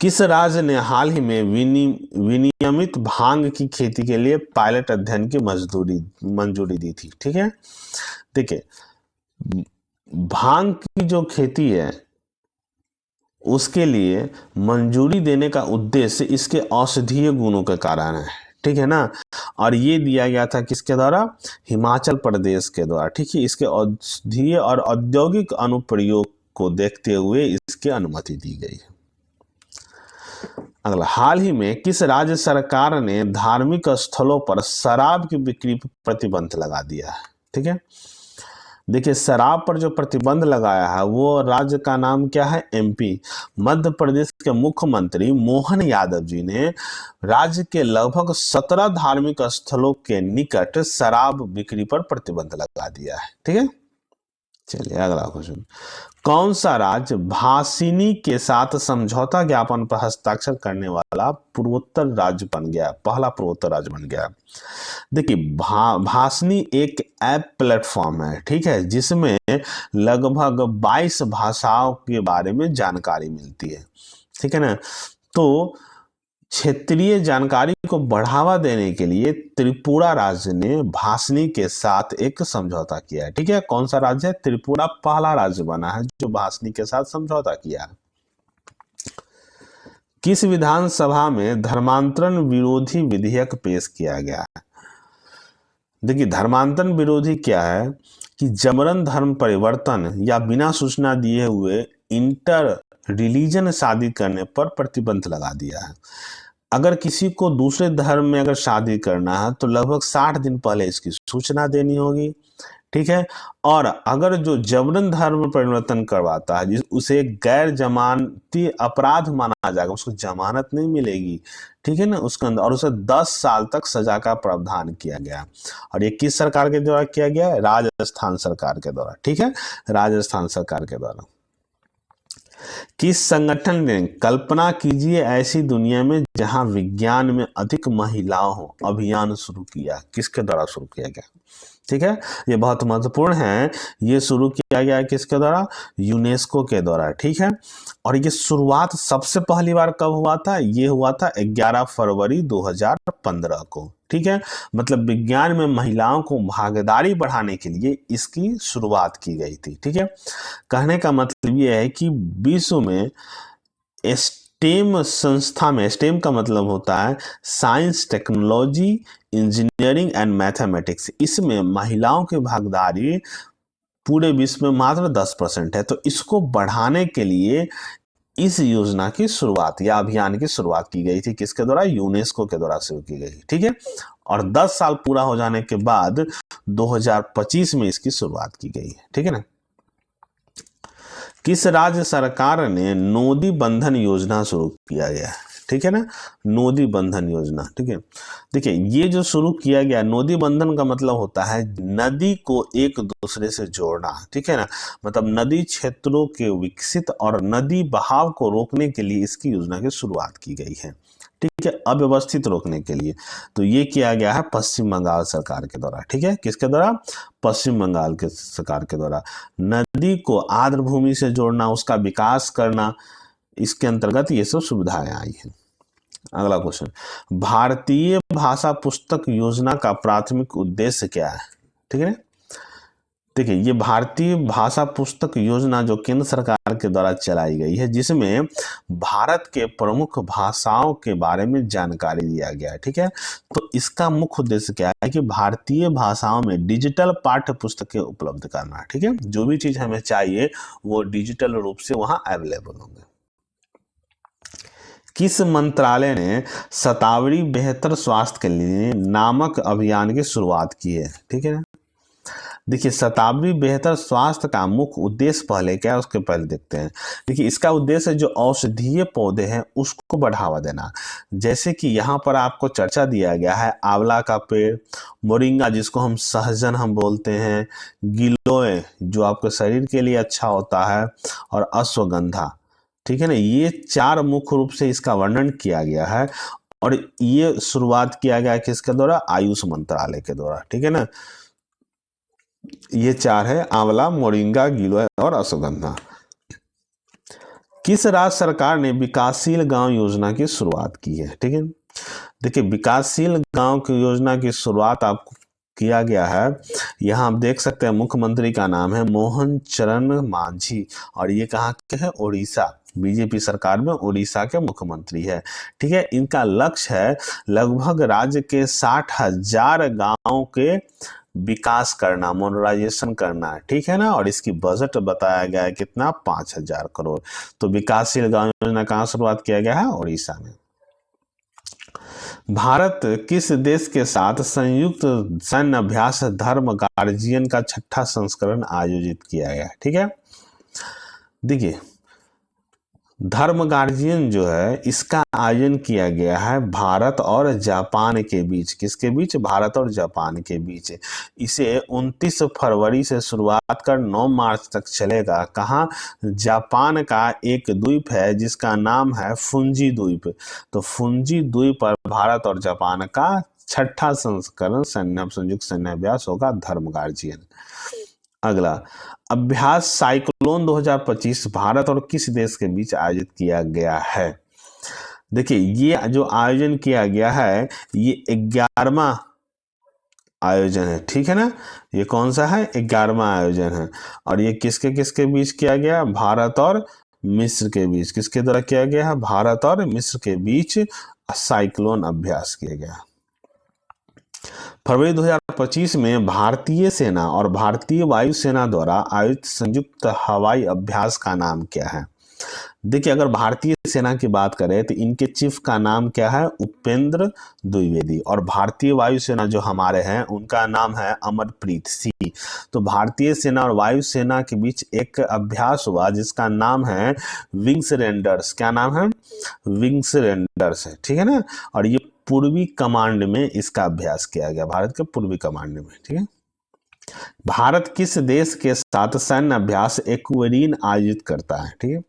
किस राज्य ने हाल ही में विनियमित भांग की खेती के लिए पायलट अध्ययन की मंजूरी दी थी। ठीक है, देखिए भांग की जो खेती है उसके लिए मंजूरी देने का उद्देश्य इसके औषधीय गुणों के कारण है। ठीक है ना, और ये दिया गया था किसके द्वारा, हिमाचल प्रदेश के द्वारा। ठीक है, इसके औषधीय और औद्योगिक अनुप्रयोग को देखते हुए इसकी अनुमति दी गई है। अगला, हाल ही में किस राज्य सरकार ने धार्मिक स्थलों पर शराब की बिक्री पर प्रतिबंध लगा दिया है? ठीक है, देखिए शराब पर जो प्रतिबंध लगाया है वो राज्य का नाम क्या है? एमपी। मध्य प्रदेश के मुख्यमंत्री मोहन यादव जी ने राज्य के लगभग 17 धार्मिक स्थलों के निकट शराब बिक्री पर प्रतिबंध लगा दिया है। ठीक है, चलिए अगला क्वेश्चन, कौन सा राज्य भासिनी के साथ समझौता ज्ञापन पर हस्ताक्षर करने वाला पूर्वोत्तर राज्य बन गया, पहला पूर्वोत्तर राज्य बन गया? देखिए भासनी एक ऐप प्लेटफॉर्म है, ठीक है, जिसमें लगभग 22 भाषाओं के बारे में जानकारी मिलती है। ठीक है ना, तो क्षेत्रीय जानकारी को बढ़ावा देने के लिए त्रिपुरा राज्य ने भासनी के साथ एक समझौता किया है। ठीक है, कौन सा राज्य है? त्रिपुरा पहला राज्य बना है जो भासनी के साथ समझौता किया है। किस विधानसभा में धर्मांतरण विरोधी विधेयक पेश किया गया है? देखिए धर्मांतरण विरोधी क्या है कि जबरन धर्म परिवर्तन या बिना सूचना दिए हुए इंटर रिलीजन शादी करने पर प्रतिबंध लगा दिया है। अगर किसी को दूसरे धर्म में अगर शादी करना है तो लगभग 60 दिन पहले इसकी सूचना देनी होगी। ठीक है, और अगर जो जबरन धर्म परिवर्तन करवाता है उसे गैर जमानती अपराध माना जाएगा, उसको जमानत नहीं मिलेगी। ठीक है ना, उसके अंदर और उसे 10 साल तक सजा का प्रावधान किया गया। और ये किस सरकार के द्वारा किया गया है? राजस्थान सरकार के द्वारा। ठीक है, राजस्थान सरकार के द्वारा। किस संगठन ने कल्पना कीजिए ऐसी दुनिया में जहां विज्ञान में अधिक महिलाओं हो अभियान शुरू किया? किसके द्वारा शुरू किया गया? ठीक है, ये बहुत महत्वपूर्ण है। ये शुरू किया गया है किसके द्वारा? यूनेस्को के द्वारा। ठीक है, और ये शुरुआत सबसे पहली बार कब हुआ था? ये हुआ था 11 फरवरी 2015 को। ठीक है, मतलब विज्ञान में महिलाओं को भागीदारी बढ़ाने के लिए इसकी शुरुआत की गई थी। ठीक है, कहने का मतलब ये है कि विश्व में स्टेम संस्था में, स्टेम का मतलब होता है science, technology, engineering and mathematics, इसमें महिलाओं की भागीदारी पूरे विश्व में मात्र 10% है। तो इसको बढ़ाने के लिए इस योजना की शुरुआत या अभियान की शुरुआत की गई थी। किसके द्वारा? यूनेस्को के द्वारा शुरू की गई। ठीक है, और 10 साल पूरा हो जाने के बाद 2025 में इसकी शुरुआत की गई है। ठीक है ना, किस राज्य सरकार ने नोदी बंधन योजना शुरू किया गया? ठीक है ना, नोदी बंधन योजना। ठीक है, देखिए ये जो शुरू किया गया, नोदी बंधन का मतलब होता है नदी को एक दूसरे से जोड़ना। ठीक है ना, मतलब नदी क्षेत्रों के विकसित और नदी बहाव को रोकने के लिए इसकी योजना की शुरुआत की गई है। ठीक है, अव्यवस्थित रोकने के लिए। तो ये किया गया है पश्चिम बंगाल सरकार के द्वारा। ठीक है, किसके द्वारा? पश्चिम बंगाल के सरकार के द्वारा। नदी को आर्द्र भूमि से जोड़ना, उसका विकास करना, इसके अंतर्गत ये सब सुविधाएं आई हैं। अगला क्वेश्चन, भारतीय भाषा पुस्तक योजना का प्राथमिक उद्देश्य क्या है? ठीक है, देखिए ये भारतीय भाषा पुस्तक योजना जो केंद्र सरकार के द्वारा चलाई गई है, जिसमें भारत के प्रमुख भाषाओं के बारे में जानकारी दिया गया है। ठीक है, तो इसका मुख्य उद्देश्य क्या है कि भारतीय भाषाओं में डिजिटल पाठ्य पुस्तकें उपलब्ध करना। ठीक है, जो भी चीज हमें चाहिए वो डिजिटल रूप से वहां अवेलेबल होंगे। किस मंत्रालय ने शताब्दी बेहतर स्वास्थ्य के लिए नामक अभियान की शुरुआत की है? ठीक है ना, देखिए शताब्दी बेहतर स्वास्थ्य का मुख्य उद्देश्य पहले क्या है उसके पहले देखते हैं। देखिए इसका उद्देश्य जो औषधीय पौधे हैं उसको बढ़ावा देना। जैसे कि यहाँ पर आपको चर्चा दिया गया है आंवला का पेड़, मोरिंगा जिसको हम सहजन हम बोलते हैं, गिलोय जो आपके शरीर के लिए अच्छा होता है, और अश्वगंधा। ठीक है ना, ये 4 मुख्य रूप से इसका वर्णन किया गया है और ये शुरुआत किया गया किसके द्वारा? आयुष मंत्रालय के द्वारा। ठीक है ना, ये 4 है आंवला, मोरिंगा, गिलोय और अश्वगंधा। किस राज्य सरकार ने विकासशील गांव योजना की शुरुआत की है? ठीक है, देखिए विकासशील गांव की योजना की शुरुआत आपको किया गया है, यहाँ आप देख सकते हैं मुख्यमंत्री का नाम है मोहन चरण मांझी और ये कहाँ के है? उड़ीसा। बीजेपी सरकार में उड़ीसा के मुख्यमंत्री है। ठीक है, इनका लक्ष्य है लगभग राज्य के 60,000 गांवों के विकास करना, मॉडर्नाइजेशन करना। ठीक है ना, और इसकी बजट बताया गया है कितना? 5,000 करोड़। तो विकासशील गांव योजना कहाँ शुरुआत किया गया है? उड़ीसा में। भारत किस देश के साथ संयुक्त सैन्य अभ्यास धर्म गार्जियन का 6ठा संस्करण आयोजित किया गया? ठीक है, देखिए धर्म गार्जियन जो है इसका आयोजन किया गया है भारत और जापान के बीच। किसके बीच? भारत और जापान के बीच। इसे 29 फरवरी से शुरुआत कर 9 मार्च तक चलेगा। कहाँ? जापान का एक द्वीप है जिसका नाम है फुंजी द्वीप। तो फुंजी द्वीप पर भारत और जापान का 6ठा संस्करण संयुक्त सैन्य अभ्यास होगा धर्म गार्जियन। अगला अभ्यास साइक्लोन 2025 भारत और किस देश के बीच आयोजित किया गया है? देखिए ये जो आयोजन किया गया है ये 11वां आयोजन है, ठीक है ना। ये कौन सा है? 11वां आयोजन है। और ये किसके किसके बीच किया गया? भारत और मिस्र के बीच। किसके द्वारा किया गया है? भारत और मिस्र के बीच साइक्लोन अभ्यास किया गया। फरवरी 2025 में भारतीय सेना और भारतीय वायुसेना द्वारा आयोजित संयुक्त हवाई अभ्यास का नाम क्या है? देखिए अगर भारतीय सेना की बात करें तो इनके चीफ का नाम क्या है? उपेंद्र द्विवेदी। और भारतीय वायुसेना जो हमारे हैं उनका नाम है अमरप्रीत सिंह। तो भारतीय सेना और वायुसेना के बीच एक अभ्यास हुआ जिसका नाम है विंग्स रेंडर्स। क्या नाम है? विंग्स रेंडर्स है, ठीक है ना। और ये पूर्वी कमांड में इसका अभ्यास किया गया, भारत के पूर्वी कमांड में, ठीक है। भारत किस देश के साथ सैन्य अभ्यास एक्वेरिन आयोजित करता है? ठीक है,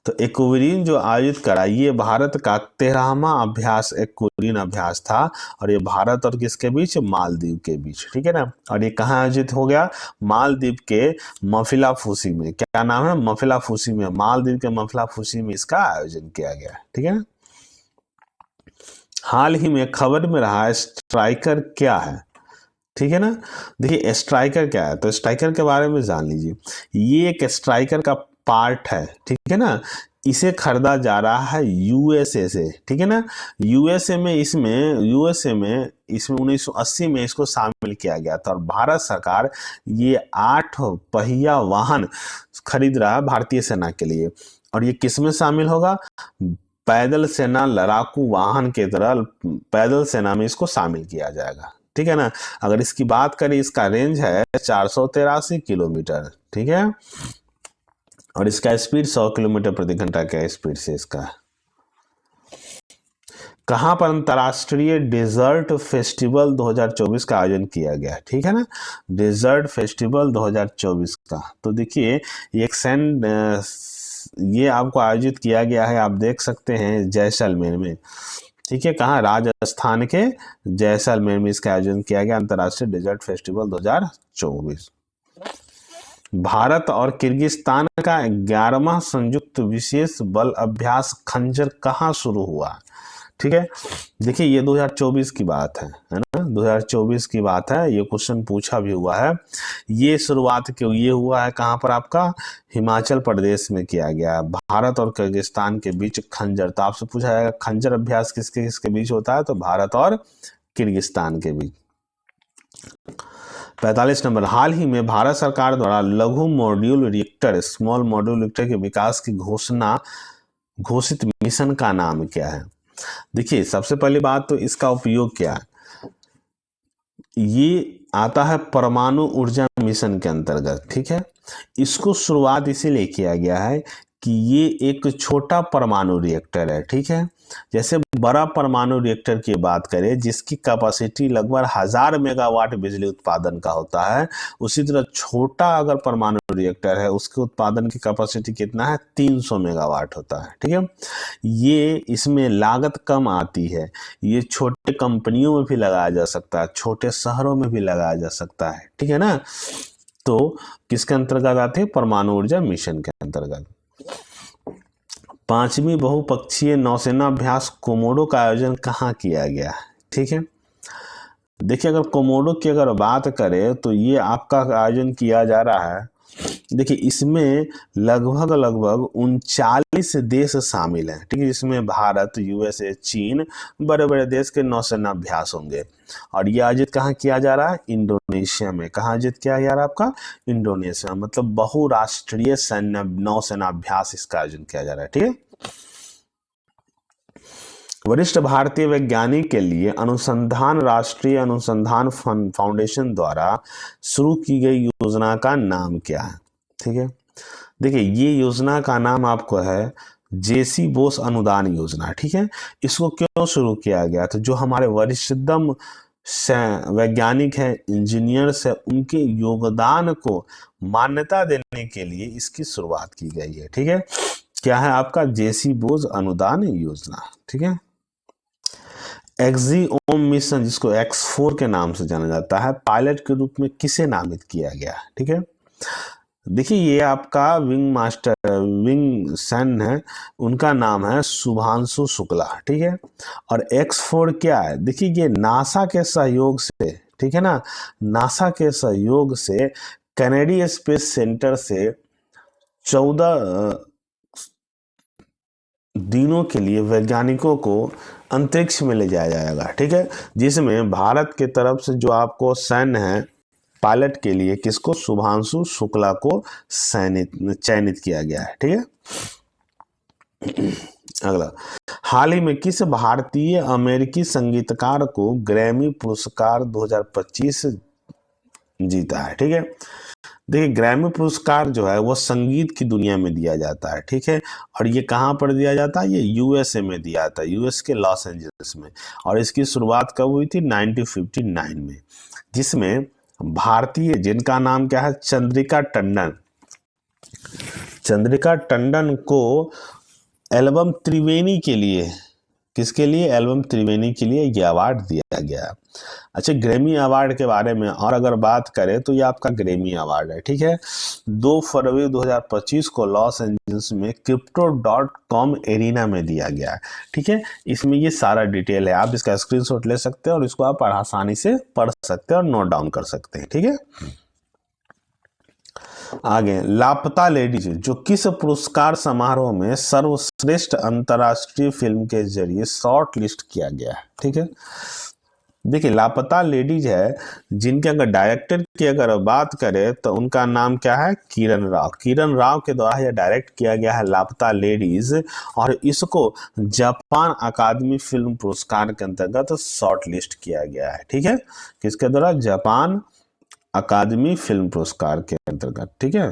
तो एक्वेरिन जो आयोजित करा ये भारत का 13वां अभ्यास एक्वेरिन अभ्यास था। और ये भारत और किसके बीच? मालदीव के बीच, ठीक है ना। और ये कहाँ आयोजित हो गया? मालदीव के मफिलाफूसी में। क्या नाम है? मफिलाफूसी में। मालदीव के मफिलाफूसी में इसका आयोजन किया गया, ठीक है ना। हाल ही में खबर में रहा स्ट्राइकर क्या है? ठीक है ना। देखिए स्ट्राइकर क्या है, तो स्ट्राइकर के बारे में जान लीजिए। ये एक स्ट्राइकर का पार्ट है, ठीक है ना। इसे खरीदा जा रहा है यूएसए से, ठीक है ना। यूएसए में इसमें 1980 में इसको शामिल किया गया था। और भारत सरकार ये 8 पहिया वाहन खरीद रहा है भारतीय सेना के लिए। और ये किस में शामिल होगा? पैदल सेना लड़ाकू वाहन के तरह पैदल सेना में इसको शामिल किया जाएगा, ठीक है ना। अगर इसकी बात करें इसका रेंज है 483 किलोमीटर, ठीक है। और इसका स्पीड 100 किलोमीटर प्रति घंटा का स्पीड से इसका। कहाँ पर अंतर्राष्ट्रीय डेजर्ट फेस्टिवल 2024 का आयोजन किया गया? ठीक है ना, डेजर्ट फेस्टिवल 2024 का। तो देखिए ये आपको आयोजित किया गया है, आप देख सकते हैं जैसलमेर में, ठीक है। कहाँ? राजस्थान के जैसलमेर में इसका आयोजन किया गया, अंतर्राष्ट्रीय डेजर्ट फेस्टिवल 2024। भारत और किर्गिस्तान का 11वां संयुक्त विशेष बल अभ्यास खंजर कहाँ शुरू हुआ? ठीक है, देखिए ये 2024 की बात है ना, 2024 की बात है। ये क्वेश्चन पूछा भी हुआ है। ये शुरुआत ये हुआ है कहाँ पर? आपका हिमाचल प्रदेश में किया गया। भारत और किर्गिस्तान के बीच खंजर, तो आपसे पूछा जाएगा खंजर अभ्यास किसके किसके बीच होता है? तो भारत और किर्गिस्तान के बीच। 45 नंबर, हाल ही में भारत सरकार द्वारा लघु module reactor small module reactor के विकास की घोषित मिशन का नाम क्या है? देखिए सबसे पहली बात तो इसका उपयोग क्या है? ये आता है परमाणु ऊर्जा मिशन के अंतर्गत, ठीक है। इसको शुरुआत इसीलिए किया गया है कि ये एक छोटा परमाणु रिएक्टर है, ठीक है। जैसे बड़ा परमाणु रिएक्टर की बात करें जिसकी कैपेसिटी लगभग 1000 मेगावाट बिजली उत्पादन का होता है, उसी तरह छोटा अगर परमाणु रिएक्टर है उसके उत्पादन की कैपेसिटी कितना है? 300 मेगावाट होता है, ठीक है। ये इसमें लागत कम आती है, ये छोटे कंपनियों में भी लगाया जा सकता है, छोटे शहरों में भी लगाया जा सकता है, ठीक है ना। तो किसके अंतर्गत आते हैं? परमाणु ऊर्जा मिशन के अंतर्गत। 5वीं बहुपक्षीय नौसेना अभ्यास कोमोडो का आयोजन कहाँ किया गया? ठीक है, देखिए अगर कोमोडो की अगर बात करें तो ये आपका आयोजन किया जा रहा है। देखिए इसमें लगभग 39 देश शामिल हैं, ठीक है, जिसमें भारत, यूएसए, चीन, बड़े बड़े देश के नौसेना अभ्यास होंगे। और ये आयोजित कहाँ किया जा रहा है? इंडोनेशिया में। कहाँ आयोजित किया जा रहा है? आपका इंडोनेशिया, मतलब बहुराष्ट्रीय सैन्य नौसेना अभ्यास इसका आयोजन किया जा रहा है, ठीक है। वरिष्ठ भारतीय वैज्ञानिक के लिए अनुसंधान राष्ट्रीय अनुसंधान फाउंडेशन द्वारा शुरू की गई योजना का नाम क्या है? ठीक है, देखिए ये योजना का नाम आपको है जेसी बोस अनुदान योजना। ठीक है, इसको क्यों शुरू किया गया? तो जो हमारे वरिष्ठतम वैज्ञानिक हैं, इंजीनियर्स हैं, उनके योगदान को मान्यता देने के लिए इसकी शुरुआत की गई है। ठीक है, क्या है आपका? जेसी बोस अनुदान योजना। ठीक है, एक्सिओम मिशन, जिसको X4 के नाम से जाना जाता है, पायलट के रूप में किसे नामित किया गया? ठीक है, देखिए ये आपका विंग सन है, उनका नाम है शुभांशु शुक्ला। ठीक है, और X4 क्या है? देखिए ये नासा के सहयोग से, ठीक है ना, नासा के सहयोग से कैनेडी स्पेस सेंटर से 14 दिनों के लिए वैज्ञानिकों को अंतरिक्ष में ले जाया जाएगा। ठीक है, जिसमें भारत के तरफ से जो आपको सैन्य है पायलट के लिए किसको? शुभांशु शुक्ला को चयनित किया गया है। ठीक है, अगला, हाल ही में किस भारतीय अमेरिकी संगीतकार को ग्रैमी पुरस्कार 2025 जीता है? ठीक है, देखिए ग्रैमी पुरस्कार जो है वो संगीत की दुनिया में दिया जाता है। ठीक है, और ये कहाँ पर दिया जाता है? ये यूएसए में दिया जाता है, यूएस के लॉस एंजल्स में। और इसकी शुरुआत कब हुई थी? 1959 में, जिसमें भारतीय, जिनका नाम क्या है? चंद्रिका टंडन, चंद्रिका टंडन को एल्बम त्रिवेणी के लिए, किसके लिए? एल्बम त्रिवेणी के लिए ये अवार्ड दिया गया। अच्छा, ग्रैमी अवार्ड के बारे में और अगर बात करें तो ये आपका ग्रैमी अवार्ड है। ठीक है, 2 फरवरी 2025 को लॉस एंजल्स में crypto.com एरिना में दिया गया है। ठीक है, इसमें ये सारा डिटेल है, आप इसका स्क्रीनशॉट ले सकते हैं और इसको आप आसानी से पढ़ सकते हैं और नोट डाउन कर सकते हैं। ठीक है, आगे, लापता लेडीज जो किस पुरस्कार समारोह में सर्वश्रेष्ठ अंतर्राष्ट्रीय फिल्म के जरिए शॉर्ट लिस्ट किया गया है? ठीक है, देखिए लापता लेडीज है, जिनके अगर डायरेक्टर की अगर बात करें तो उनका नाम क्या है? किरण राव। किरण राव के द्वारा यह डायरेक्ट किया गया है लापता लेडीज, और इसको जापान अकादमी फिल्म पुरस्कार के अंतर्गत शॉर्ट लिस्ट किया गया है। ठीक है, किसके द्वारा? जापान अकादमी फिल्म पुरस्कार के अंतर्गत। ठीक है,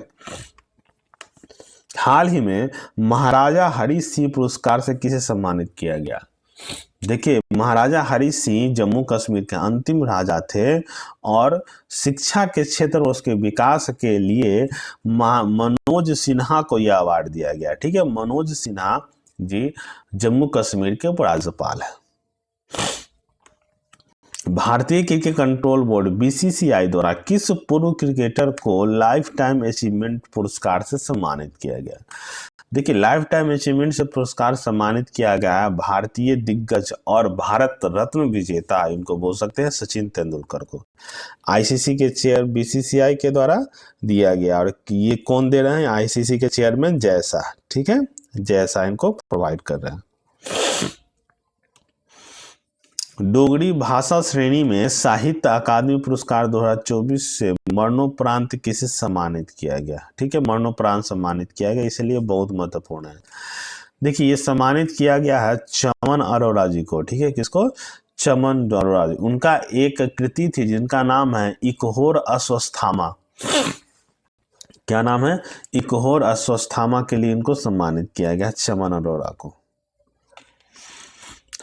हाल ही में महाराजा हरि सिंह पुरस्कार से किसे सम्मानित किया गया? देखिए महाराजा हरि सिंह जम्मू कश्मीर के अंतिम राजा थे और शिक्षा के क्षेत्र और उसके विकास के लिए मनोज सिन्हा को यह अवार्ड दिया गया। ठीक है, मनोज सिन्हा जी जम्मू कश्मीर के उपराज्यपाल है। भारतीय क्रिकेट कंट्रोल बोर्ड बीसीसीआई द्वारा किस पूर्व क्रिकेटर को लाइफ टाइम अचीवमेंट पुरस्कार से सम्मानित किया गया? देखिए लाइफ टाइम अचीवमेंट से पुरस्कार सम्मानित किया गया है भारतीय दिग्गज और भारत रत्न विजेता, इनको बोल सकते हैं, सचिन तेंदुलकर को। आईसीसी के चेयर बीसीसीआई के द्वारा दिया गया, और ये कौन दे रहे हैं? आईसीसी के चेयरमैन जय शाह। ठीक है, जय शाह इनको प्रोवाइड कर रहे हैं। डोगरी भाषा श्रेणी में साहित्य अकादमी पुरस्कार 2024 से मरणोपरांत किसे सम्मानित किया गया? ठीक है, मरणोपरांत सम्मानित किया गया, इसलिए बहुत महत्वपूर्ण है। देखिए ये सम्मानित किया गया है चमन अरोड़ा जी को। ठीक है, किसको? चमन अरोड़ा जी। उनका एक कृति थी जिनका नाम है इकहोर अश्वस्थामा। क्या नाम है? इकहोर अश्वस्थामा के लिए इनको सम्मानित किया गया चमन अरोड़ा को।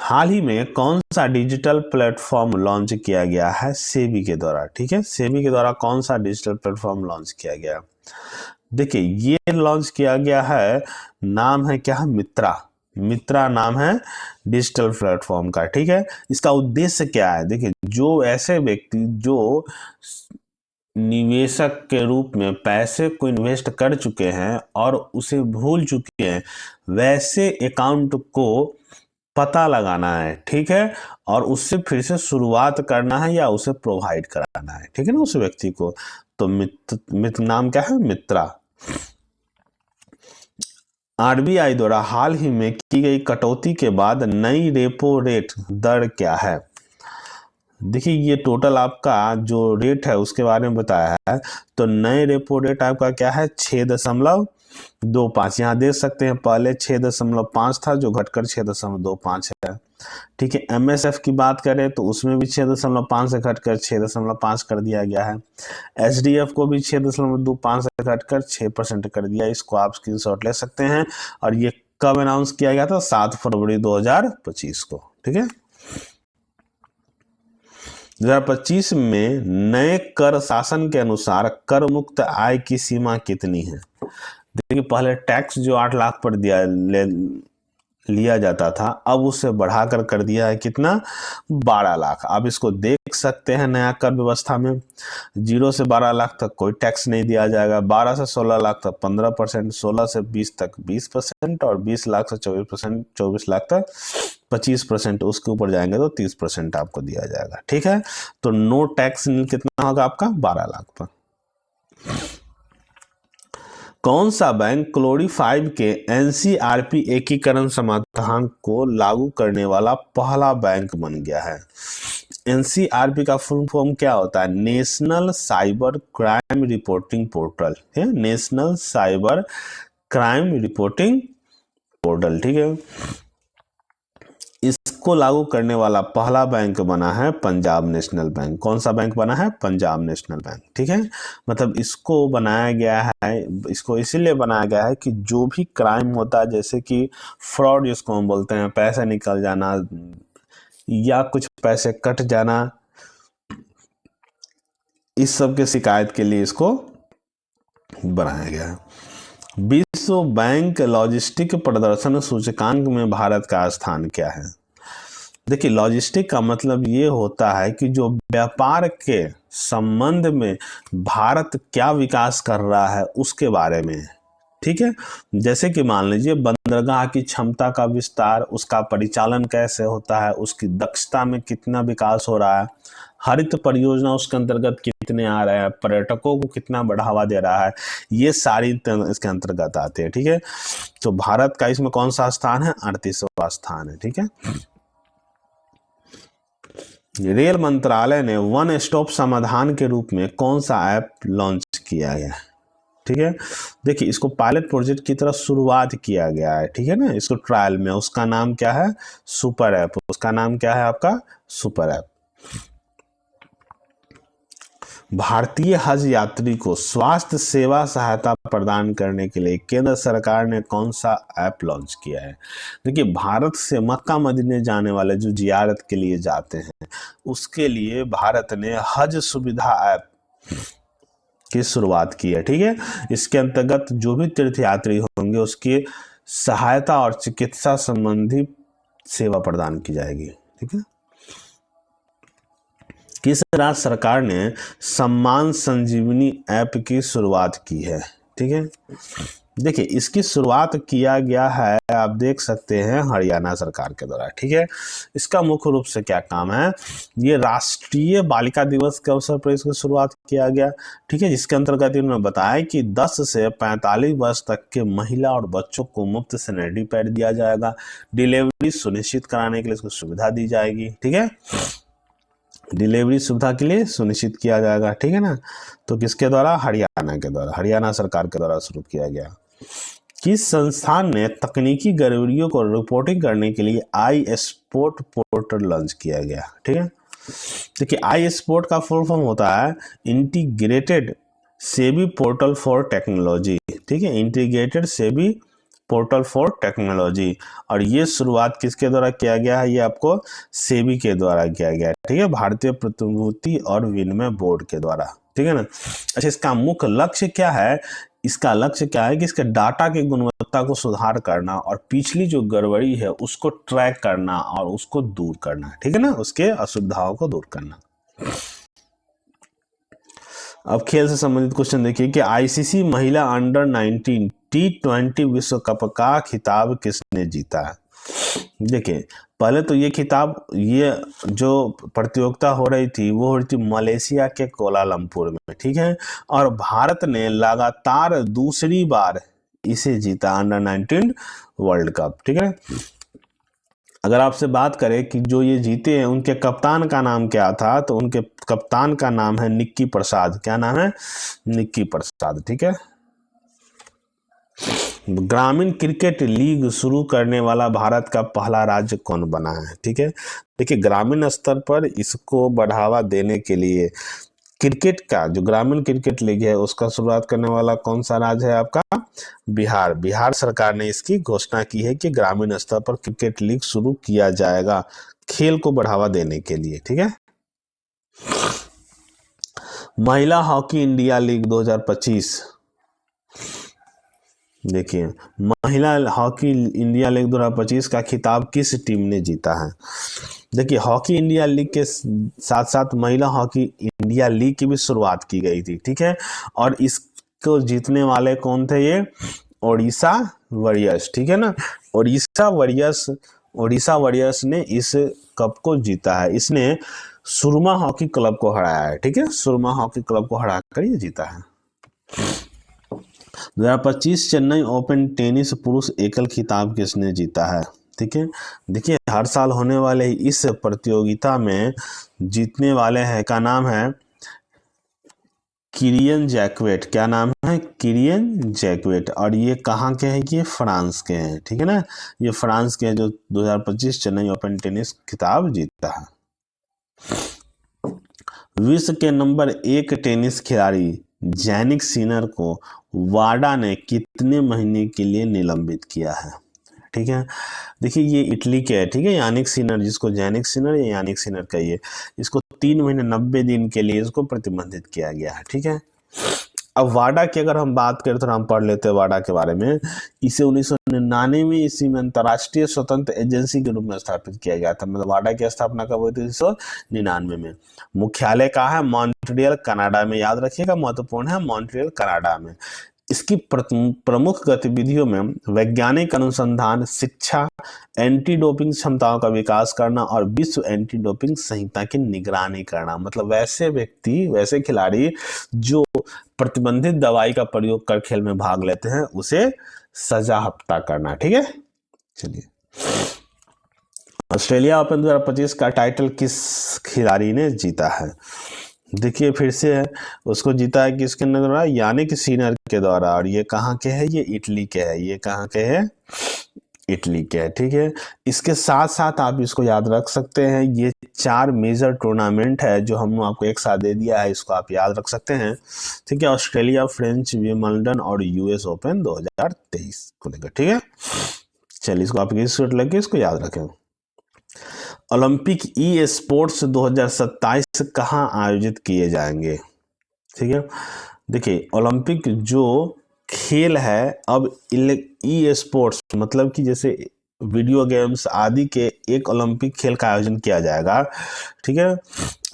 हाल ही में कौन सा डिजिटल प्लेटफॉर्म लॉन्च किया गया है सेबी के द्वारा? ठीक है, सेबी के द्वारा कौन सा डिजिटल प्लेटफॉर्म लॉन्च किया गया? देखिए ये लॉन्च किया गया है, नाम है क्या? मित्रा। मित्रा नाम है डिजिटल प्लेटफॉर्म का। ठीक है, इसका उद्देश्य क्या है? देखिए जो ऐसे व्यक्ति जो निवेशक के रूप में पैसे को इन्वेस्ट कर चुके हैं और उसे भूल चुके हैं, वैसे अकाउंट को पता लगाना है। ठीक है, और उससे फिर से शुरुआत करना है या उसे प्रोवाइड कराना है। ठीक है ना, उस व्यक्ति को। तो मित्र नाम क्या है? मित्रा। आरबीआई द्वारा हाल ही में की गई कटौती के बाद नई रेपो रेट दर क्या है? देखिए ये टोटल आपका जो रेट है उसके बारे में बताया है। तो नए रेपो रेट आपका क्या है? 6.25 25 यहाँ देख सकते हैं, पहले 6.5 था जो घटकर 6.25 है। ठीक है, MSF की बात करें तो उसमें भी 6.5 से घटकर 6.5 कर दिया गया है। SDF को भी 6.25 से घटकर 6% कर दिया। इसको आप स्क्रीनशॉट ले सकते हैं। और ये कब अनाउंस किया गया था? 7 फरवरी 2025 को। ठीक है, 2025 में नए कर शासन के अनुसार कर मुक्त आय की सीमा कितनी है? देखिए, पहले टैक्स जो 8 लाख पर लिया जाता था, अब उसे बढ़ाकर कर दिया है कितना? 12 लाख। आप इसको देख सकते हैं नया कर व्यवस्था में 0 से 12 लाख तक कोई टैक्स नहीं दिया जाएगा, 12 से 16 लाख तक 15%, 16 से 20 तक 20% और 20 लाख से 24 लाख तक 25%। उसके ऊपर जाएंगे तो 30% आपको दिया जाएगा। ठीक है, तो नो टैक्स कितना होगा आपका? 12 लाख पर। कौन सा बैंक क्लोरी 5 के NCRP एकीकरण समाधान को लागू करने वाला पहला बैंक बन गया है? NCRP का फुल फॉर्म क्या होता है? National cyber crime reporting portal है, national cyber crime reporting portal. ठीक है, इसको लागू करने वाला पहला बैंक बना है पंजाब नेशनल बैंक। कौन सा बैंक बना है? Punjab national bank. ठीक है, मतलब इसको बनाया गया है, इसको इसीलिए बनाया गया है कि जो भी क्राइम होता है, जैसे कि फ्रॉड जिसको हम बोलते हैं, पैसे निकल जाना या कुछ पैसे कट जाना, इस सब के शिकायत के लिए इसको बनाया गया है। विश्व बैंक लॉजिस्टिक प्रदर्शन सूचकांक में भारत का स्थान क्या है? देखिए, लॉजिस्टिक का मतलब ये होता है कि जो व्यापार के संबंध में भारत क्या विकास कर रहा है उसके बारे में। ठीक है, जैसे कि मान लीजिए बंदरगाह की क्षमता का विस्तार, उसका परिचालन कैसे होता है, उसकी दक्षता में कितना विकास हो रहा है, हरित परियोजना उसके अंतर्गत कितने आ रहे हैं, पर्यटकों को कितना बढ़ावा दे रहा है, ये सारी इसके अंतर्गत आते हैं। ठीक है, तो भारत का इसमें कौन सा स्थान है? 38वां स्थान है। ठीक है, रेल मंत्रालय ने वन स्टॉप समाधान के रूप में कौन सा ऐप लॉन्च किया है? ठीक है, देखिए इसको पायलट प्रोजेक्ट की तरफ शुरुआत किया गया है। ठीक है ना, इसको ट्रायल में, उसका नाम क्या है? Super app. उसका नाम क्या है आपका? Super app. भारतीय हज यात्री को स्वास्थ्य सेवा सहायता प्रदान करने के लिए केंद्र सरकार ने कौन सा ऐप लॉन्च किया है? देखिए, भारत से मक्का मदीने जाने वाले जो जियारत के लिए जाते हैं, उसके लिए भारत ने हज सुविधा ऐप की शुरुआत की है। ठीक है, इसके अंतर्गत जो भी तीर्थयात्री होंगे उसकी सहायता और चिकित्सा संबंधी सेवा प्रदान की जाएगी। ठीक है, किस राज्य सरकार ने सम्मान संजीवनी ऐप की शुरुआत की है? ठीक है, देखिए इसकी शुरुआत किया गया है, आप देख सकते हैं, हरियाणा सरकार के द्वारा। ठीक है, इसका मुख्य रूप से क्या काम है? ये राष्ट्रीय बालिका दिवस के अवसर पर इसकी शुरुआत किया गया। ठीक है, जिसके अंतर्गत इन्होंने बताया कि 10 से 45 वर्ष तक के महिला और बच्चों को मुफ्त सैनिटरी पैड दिया जाएगा। डिलीवरी सुनिश्चित कराने के लिए इसको सुविधा दी जाएगी। ठीक है, डिलीवरी सुविधा के लिए सुनिश्चित किया जाएगा। ठीक है ना, तो किसके द्वारा? हरियाणा के द्वारा, हरियाणा सरकार के द्वारा शुरू किया गया। किस संस्थान ने तकनीकी गड़बड़ियों को रिपोर्टिंग करने के लिए iSpot पोर्टल लॉन्च किया गया? ठीक है, देखिए iSpot का फुल फॉर्म होता है integrated SEBI portal for technology. ठीक है, integrated SEBI portal for technology, और ये शुरुआत किसके द्वारा किया गया है? ये आपको सेबी के द्वारा किया गया है। ठीक है, भारतीय प्रतिभूति और विनिमय बोर्ड के द्वारा। ठीक है ना। अच्छा, इसका मुख्य लक्ष्य क्या है? इसका लक्ष्य क्या है कि इसके डाटा की गुणवत्ता को सुधार करना और पिछली जो गड़बड़ी है उसको ट्रैक करना और उसको दूर करना। ठीक है ना, उसके असुविधाओं को दूर करना। अब खेल से संबंधित क्वेश्चन देखिए कि आईसीसी महिला अंडर 19 T20 विश्व कप का खिताब किसने जीता है? देखिए, पहले तो ये खिताब, ये जो प्रतियोगिता हो रही थी वो हो रही थी मलेशिया के कोलालमपुर में। ठीक है, और भारत ने लगातार दूसरी बार इसे जीता, अंडर 19 वर्ल्ड कप। ठीक है, अगर आपसे बात करें कि जो ये जीते हैं उनके कप्तान का नाम क्या था, तो उनके कप्तान का नाम है निक्की प्रसाद। क्या नाम है? निक्की प्रसाद। ठीक है, ग्रामीण क्रिकेट लीग शुरू करने वाला भारत का पहला राज्य कौन बना है? ठीक है, देखिए ग्रामीण स्तर पर इसको बढ़ावा देने के लिए क्रिकेट का जो ग्रामीण क्रिकेट लीग है उसका शुरुआत करने वाला कौन सा राज्य है आपका? बिहार। बिहार सरकार ने इसकी घोषणा की है कि ग्रामीण स्तर पर क्रिकेट लीग शुरू किया जाएगा खेल को बढ़ावा देने के लिए। ठीक है, महिला हॉकी इंडिया लीग 2025, देखिए महिला हॉकी इंडिया लीग 2025 का खिताब किस टीम ने जीता है? देखिए हॉकी इंडिया लीग के साथ साथ महिला हॉकी इंडिया लीग की भी शुरुआत की गई थी। ठीक है, और इसको जीतने वाले कौन थे? ये ओडिशा वॉरियर्स। ठीक है ना, ओडिशा वॉरियर्स ने इस कप को जीता है। इसने सुरमा हॉकी क्लब को हराया है। ठीक है, सुरमा हॉकी क्लब को हराकर ये जीता है। 2025 चेन्नई ओपन टेनिस पुरुष एकल खिताब किसने जीता है? ठीक है, देखिए हर साल होने वाले इस प्रतियोगिता में जीतने वाले हैं का नाम है किरियन जैक्वेट। क्या नाम है? किरियन जैक्वेट। और ये कहाँ के हैं? ये फ्रांस के हैं। ठीक है ना, ये फ्रांस के हैं जो 2025 चेन्नई ओपन टेनिस खिताब जीता है। विश्व के नंबर 1 टेनिस खिलाड़ी जैनिक सिनर को वाडा ने कितने महीने के लिए निलंबित किया है? ठीक है, देखिए ये इटली के है। ठीक है, यानिक सिनर, जिसको जैनिक सिनर या यानिक सिनर कहिए, इसको 3 महीने 90 दिन के लिए इसको प्रतिबंधित किया गया है। ठीक है, अब वाडा की अगर हम बात करें तो हम पढ़ लेते हैं वाडा के बारे में। इसे 1999 ईस्वी में अंतर्राष्ट्रीय स्वतंत्र एजेंसी के रूप में स्थापित किया गया था। मतलब वाडा की स्थापना कब हुई थी? 1999 में। मुख्यालय कहाँ है? मॉन्ट्रियल कनाडा में। याद रखिएगा, महत्वपूर्ण है, मॉन्ट्रियल कनाडा में। इसकी प्रमुख गतिविधियों में वैज्ञानिक अनुसंधान, शिक्षा, एंटी डोपिंग क्षमताओं का विकास करना और विश्व एंटी डोपिंग संहिता की निगरानी करना। मतलब वैसे खिलाड़ी जो प्रतिबंधित दवाई का प्रयोग कर खेल में भाग लेते हैं उसे सजा हफ्ता करना। ठीक है, चलिए ऑस्ट्रेलिया ओपन 2025 का टाइटल किस खिलाड़ी ने जीता है? देखिए फिर से है, उसको जीता है किसके द्वारा? यानिक सिनर के द्वारा। और ये कहाँ के है? ये इटली के है। ये कहाँ के है? इटली के है। ठीक है, इसके साथ साथ आप इसको याद रख सकते हैं, ये 4 मेजर टूर्नामेंट है जो हमने आपको एक साथ दे दिया है, इसको आप याद रख सकते हैं। ठीक है, ऑस्ट्रेलिया, फ्रेंच विंबलडन और यूएस ओपन 2023 को लेकर। ठीक है, चलिए इसको आप लगे इसको याद रखें। ओलंपिक ई स्पोर्ट्स 2027 कहाँ आयोजित किए जाएंगे? ठीक है, देखिए ओलंपिक जो खेल है, अब ई स्पोर्ट्स मतलब कि जैसे वीडियो गेम्स आदि के एक ओलंपिक खेल का आयोजन किया जाएगा। ठीक है,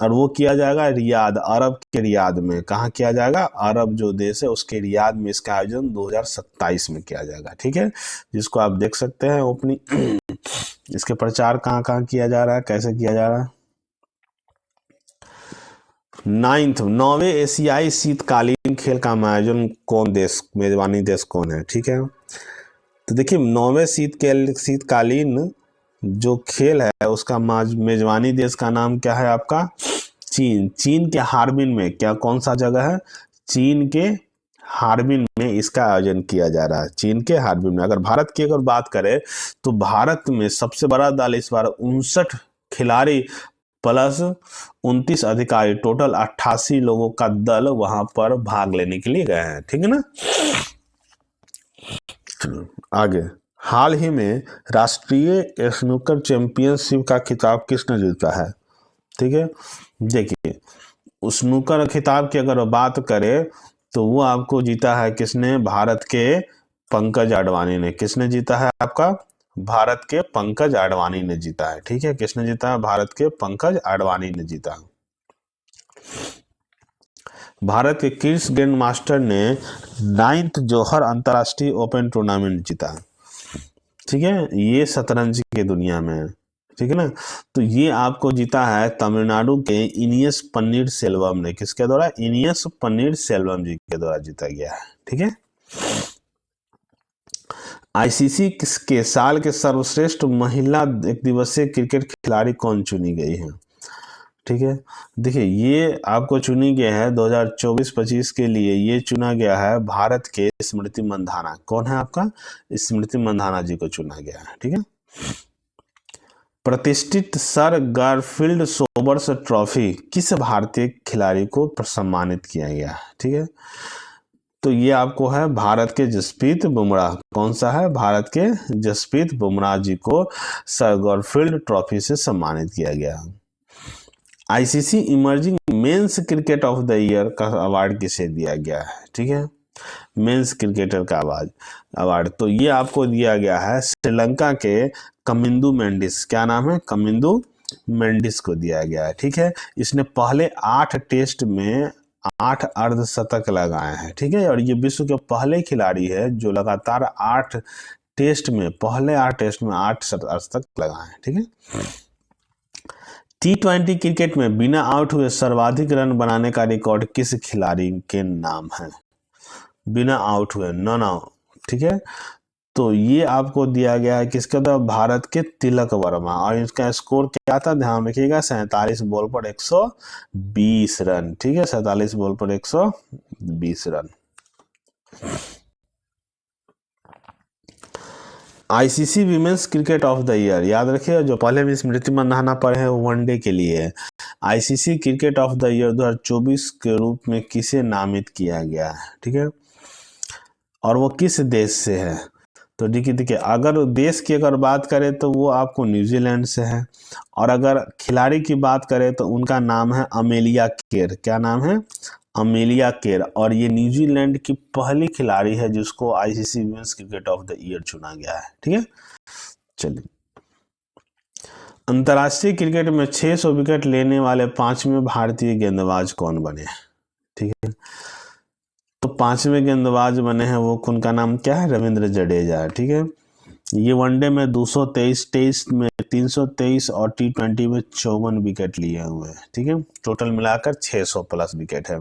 और वो किया जाएगा रियाद, अरब के रियाद में। कहाँ किया जाएगा? अरब जो देश है उसके रियाद में इसका आयोजन 2027 में किया जाएगा। ठीक है, जिसको आप देख सकते हैं ओपनिंग। इसके प्रचार कहाँ कहाँ किया जा रहा है, कैसे किया जा रहा है? 9वें एशियाई शीतकालीन खेल का आयोजन कौन देश, मेजबानी देश कौन है? ठीक है, तो देखिए 9वें शीतकालीन जो खेल है उसका मेजबानी देश का नाम क्या है आपका? चीन। चीन के हार्बिन में, क्या कौन सा जगह है? चीन के हार्बिन में इसका आयोजन किया जा रहा है। चीन के हार्बिन में। अगर भारत की अगर बात करें तो भारत में सबसे बड़ा दल इस बार 59 खिलाड़ी प्लस 29 अधिकारी, टोटल 88 लोगों का दल वहां पर भाग लेने के लिए गए हैं। ठीक है ना, आगे। हाल ही में राष्ट्रीय स्नूकर चैंपियनशिप का खिताब किसने जीता है? ठीक है, देखिए स्नूकर खिताब की अगर बात करें तो वो आपको जीता है किसने? भारत के पंकज आडवाणी ने। किसने जीता है आपका? भारत के पंकज आडवाणी ने जीता है। ठीक है, किसने जीता है? भारत के पंकज आडवाणी ने जीता है। भारत के किस ग्रैंड मास्टर ने 9th जौहर अंतर्राष्ट्रीय ओपन टूर्नामेंट जीता? ठीक है, ये शतरंज के दुनिया में है। ठीक है ना, तो ये आपको जीता है तमिलनाडु के इनियस पन्नीर सेल्वम ने। किसके द्वारा? इनियस पन्नीर सेल्वम जी के द्वारा जीता गया है। ठीक है, आईसीसी के साल के सर्वश्रेष्ठ महिला एक दिवसीय क्रिकेट खिलाड़ी कौन चुनी गई है? ठीक है। देखिए ये आपको चुनी गया है 2024-25 के लिए, ये चुना गया है भारत के स्मृति मंधाना। कौन है आपका? स्मृति मंधाना जी को चुना गया है। ठीक है। प्रतिष्ठित सर गारफील्ड सोबर्स ट्रॉफी किस भारतीय खिलाड़ी को सम्मानित किया गया है? ठीक है, तो ये आपको है भारत के जसप्रीत बुमराह। कौन सा है? भारत के जसप्रीत बुमराह जी को सर गारफील्ड ट्रॉफी से सम्मानित किया गया। ICC emerging men's cricket of the year का अवार्ड किसे दिया गया है? ठीक है, मेंस क्रिकेटर का अवार्ड तो ये आपको दिया गया है श्रीलंका के कमिंदु मेंडिस। क्या नाम है? कमिंदु मेंडिस को दिया गया है। ठीक है, इसने पहले 8 टेस्ट में 8 अर्धशतक लगाए हैं। ठीक है, और ये विश्व के पहले खिलाड़ी है जो लगातार 8 टेस्ट में 8 अर्धशतक लगाए हैं। ठीक है। T20 क्रिकेट में बिना आउट हुए सर्वाधिक रन बनाने का रिकॉर्ड किस खिलाड़ी के नाम है? बिना आउट हुए, नॉन आउट। ठीक है, तो ये आपको दिया गया है किसका? तो भारत के तिलक वर्मा, और इसका स्कोर क्या था? ध्यान रखिएगा, 47 बॉल पर 120 रन। ठीक है, 47 बॉल पर 120 run. ICC women's cricket of the year, याद रखिए, जो पहले भी स्मृति मंधाना पढ़े हैं वो वनडे के लिए है। ICC cricket of the year 2024 के रूप में किसे नामित किया गया है? ठीक है, और वो किस देश से है? तो देखिए अगर देश की अगर बात करें तो वो आपको न्यूजीलैंड से है, और अगर खिलाड़ी की बात करें तो उनका नाम है अमेलिया केर। क्या नाम है? अमेलिया केर, और ये न्यूजीलैंड की पहली खिलाड़ी है जिसको ICC women's cricket of the year चुना गया है। ठीक है, चलिए। अंतर्राष्ट्रीय क्रिकेट में 600 विकेट लेने वाले 5वें भारतीय गेंदबाज कौन बने? ठीक है, तो 5वें गेंदबाज बने हैं वो, उनका नाम क्या है? रविंद्र जडेजा है। ठीक है, ये वनडे में 223, टेस्ट में 323 और T20 में 54 विकेट लिए हुए हैं। ठीक है, टोटल मिलाकर 600 प्लस विकेट है।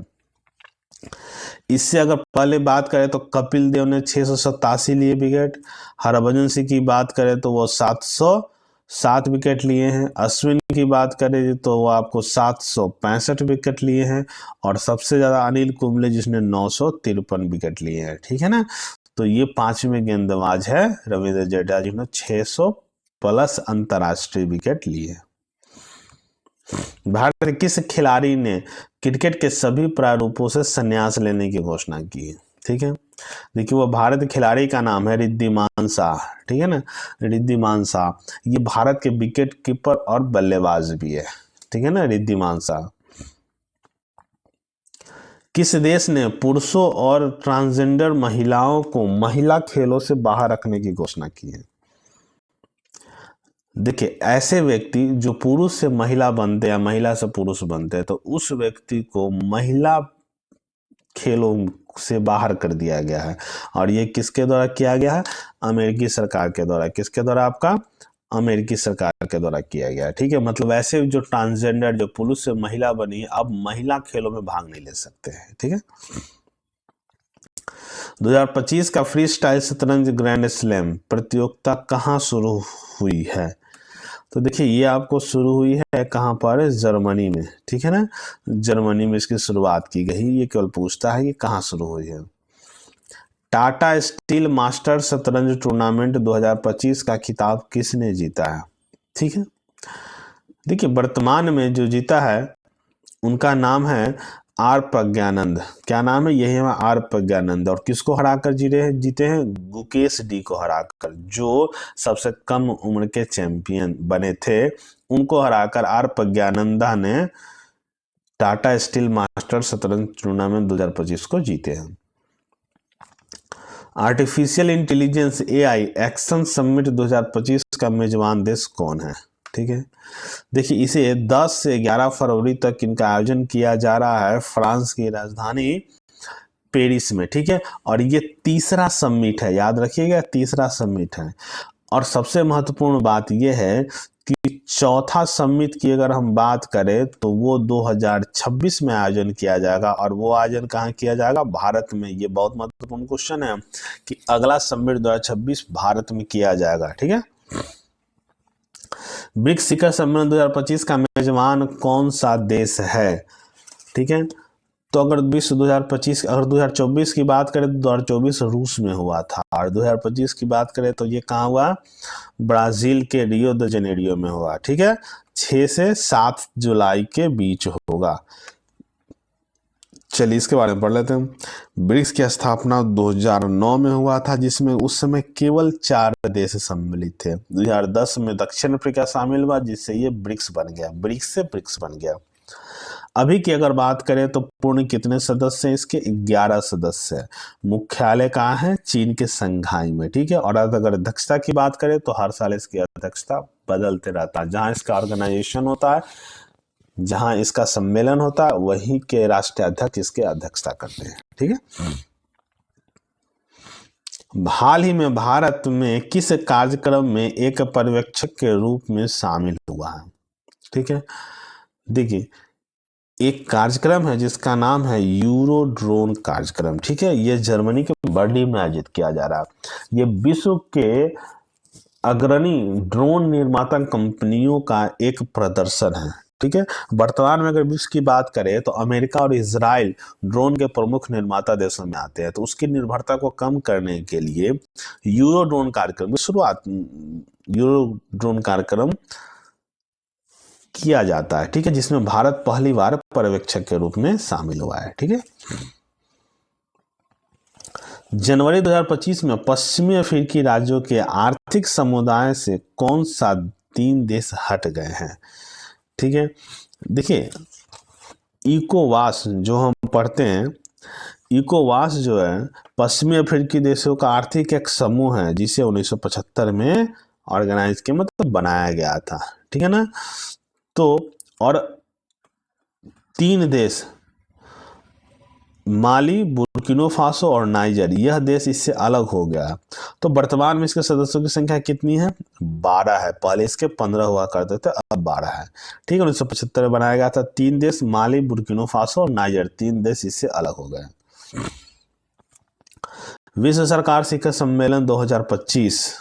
इससे अगर पहले बात करें तो कपिल देव ने 687 लिए विकेट। हरभजन सिंह की बात करें तो वो 707 विकेट लिए हैं। अश्विन की बात करें तो वो आपको 765 विकेट लिए हैं, और सबसे ज़्यादा अनिल कुंबले जिसने 953 विकेट लिए हैं। ठीक है ना, तो ये 5वें गेंदबाज है रविंद्र जडेजा जिन्होंने 600 प्लस अंतर्राष्ट्रीय विकेट लिए। भारत के किस खिलाड़ी ने क्रिकेट के सभी प्रारूपों से संन्यास लेने की घोषणा की है? ठीक है, देखिए वो भारत खिलाड़ी का नाम है रिद्धिमान शाह। ठीक है ना, रिद्धिमान शाह ये भारत के विकेट कीपर और बल्लेबाज भी है। ठीक है ना, रिद्धिमान शाह। किस देश ने पुरुषों और ट्रांसजेंडर महिलाओं को महिला खेलों से बाहर रखने की घोषणा की है? देखिए ऐसे व्यक्ति जो पुरुष से महिला बनते हैं, महिला से पुरुष बनते हैं, तो उस व्यक्ति को महिला खेलों से बाहर कर दिया गया है, और ये किसके द्वारा किया गया है? अमेरिकी सरकार के द्वारा। किसके द्वारा? आपका अमेरिकी सरकार के द्वारा किया गया है। ठीक है, मतलब ऐसे जो ट्रांसजेंडर जो पुरुष से महिला बनी अब महिला खेलों में भाग नहीं ले सकते हैं। ठीक है, 2025 का फ्री स्टाइल शतरंज ग्रैंड स्लैम प्रतियोगिता कहाँ शुरू हुई है? तो देखिए ये आपको शुरू हुई है कहाँ पर? जर्मनी में। ठीक है ना, जर्मनी में इसकी शुरुआत की गई। ये केवल पूछता है कि कहाँ शुरू हुई है। टाटा स्टील मास्टर शतरंज टूर्नामेंट 2025 का खिताब किसने जीता है? ठीक है, देखिए वर्तमान में जो जीता है उनका नाम है आर प्रज्ञानंद। क्या नाम है? यही है आर प्रज्ञानंद। और किसको हराकर जीते हैं? गुकेश डी को हराकर, जो सबसे कम उम्र के चैंपियन बने थे, उनको हराकर आर प्रज्ञानंदा ने टाटा स्टील मास्टर शतरंज टूर्नामेंट 2025 को जीते हैं। Artificial intelligence AI action summit 2025 का मेजबान देश कौन है? ठीक है, देखिए इसे 10 से 11 फरवरी तक इनका आयोजन किया जा रहा है फ्रांस की राजधानी पेरिस में। ठीक है, और ये तीसरा समिट है, याद रखिएगा तीसरा समिट है। और सबसे महत्वपूर्ण बात यह है कि चौथा समिट की अगर हम बात करें तो वो 2026 में आयोजन किया जाएगा, और वो आयोजन कहाँ किया जाएगा? भारत में। ये बहुत महत्वपूर्ण क्वेश्चन है कि अगला समिट 2026 भारत में किया जाएगा। ठीक है, ब्रिक्स शिखर सम्मेलन 2025 का मेजबान कौन सा देश है? ठीक है, तो अगर विश्व 2025 अगर 2024 की बात करें तो 2024 रूस में हुआ था, और 2025 की बात करें तो ये कहाँ हुआ? ब्राजील के रियो द जेनेरियो में हुआ। ठीक है, 6 से 7 जुलाई के बीच होगा। चलिए इसके बारे में पढ़ लेते हैं। ब्रिक्स की स्थापना 2009 में हुआ था, जिसमें उस समय केवल 4 देश सम्मिलित थे। 2010 में दक्षिण अफ्रीका शामिल हुआ, जिससे ये ब्रिक्स बन गया, ब्रिक्स से ब्रिक्स बन गया। अभी की अगर बात करें तो पूर्ण कितने सदस्य हैं इसके? 11 सदस्य हैं। मुख्यालय कहाँ है? चीन के संघाई में। ठीक है, और अगर अध्यक्षता की बात करें तो हर साल इसकी अध्यक्षता बदलते रहता है। जहां इसका ऑर्गेनाइजेशन होता है, जहां इसका सम्मेलन होता है, वहीं के राष्ट्रीय अध्यक्ष इसके अध्यक्षता करते हैं। ठीक है, हाल ही में भारत में किस कार्यक्रम में एक पर्यवेक्षक के रूप में शामिल हुआ है? ठीक है, देखिए एक कार्यक्रम है जिसका नाम है यूरो ड्रोन कार्यक्रम। ठीक है, ये जर्मनी के बर्लिन में आयोजित किया जा रहा है। ये विश्व के अग्रणी ड्रोन निर्माता कंपनियों का एक प्रदर्शन है। ठीक है, वर्तमान में अगर विश्व की बात करें तो अमेरिका और इजराइल ड्रोन के प्रमुख निर्माता देशों में आते हैं। तो उसकी निर्भरता को कम करने के लिए यूरो ड्रोन कार्यक्रम की शुरुआत, यूरो ड्रोन कार्यक्रम किया जाता है। ठीक है, जिसमें भारत पहली बार पर्यवेक्षक के रूप में शामिल हुआ है। ठीक है, जनवरी 2025 में पश्चिमी अफ्रीकी राज्यों के आर्थिक समुदाय से कौन सा 3 देश हट गए हैं? ठीक है, देखिए इकोवास जो हम पढ़ते हैं, इकोवास जो है पश्चिमी अफ्रीकी देशों का आर्थिक एक समूह है, जिसे 1975 में ऑर्गेनाइज के मतलब बनाया गया था। ठीक है ना, तो और 3 देश माली, बुर्किना फासो और नाइजर, यह देश इससे अलग हो गया। तो वर्तमान में इसके सदस्यों की संख्या कितनी है? 12 है। पहले इसके 15 हुआ करते थे, अब 12 है। ठीक है, 1975 में बनाया गया था। 3 देश माली, बुर्किना फासो और नाइजर, 3 देश इससे अलग हो गए। विश्व सरकार शिखर सम्मेलन 2025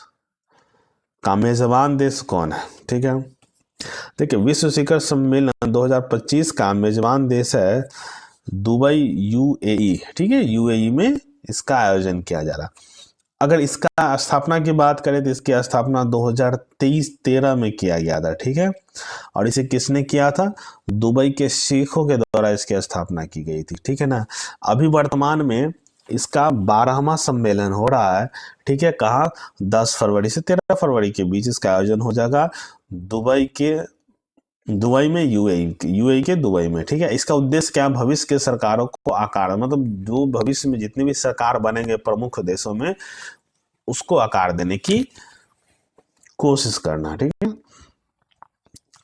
का मेजबान देश कौन है? ठीक है, देखिए विश्व शिखर सम्मेलन 2025 का मेजबान देश है दुबई, यूएई। ठीक है, यूएई में इसका आयोजन किया जा रहा। अगर इसका स्थापना की बात करें तो इसकी स्थापना 2023-13 में किया गया था। ठीक है, और इसे किसने किया था? दुबई के शेखों के द्वारा इसकी स्थापना की गई थी। ठीक है ना, अभी वर्तमान में इसका 12वां सम्मेलन हो रहा है। ठीक है, कहाँ? 10 फरवरी से 13 फरवरी के बीच इसका आयोजन हो जाएगा दुबई में, यूएई के दुबई में। ठीक है, इसका उद्देश्य क्या? भविष्य के सरकारों को आकार, मतलब जो भविष्य में जितने भी सरकार बनेंगे प्रमुख देशों में, उसको आकार देने की कोशिश करना। ठीक है,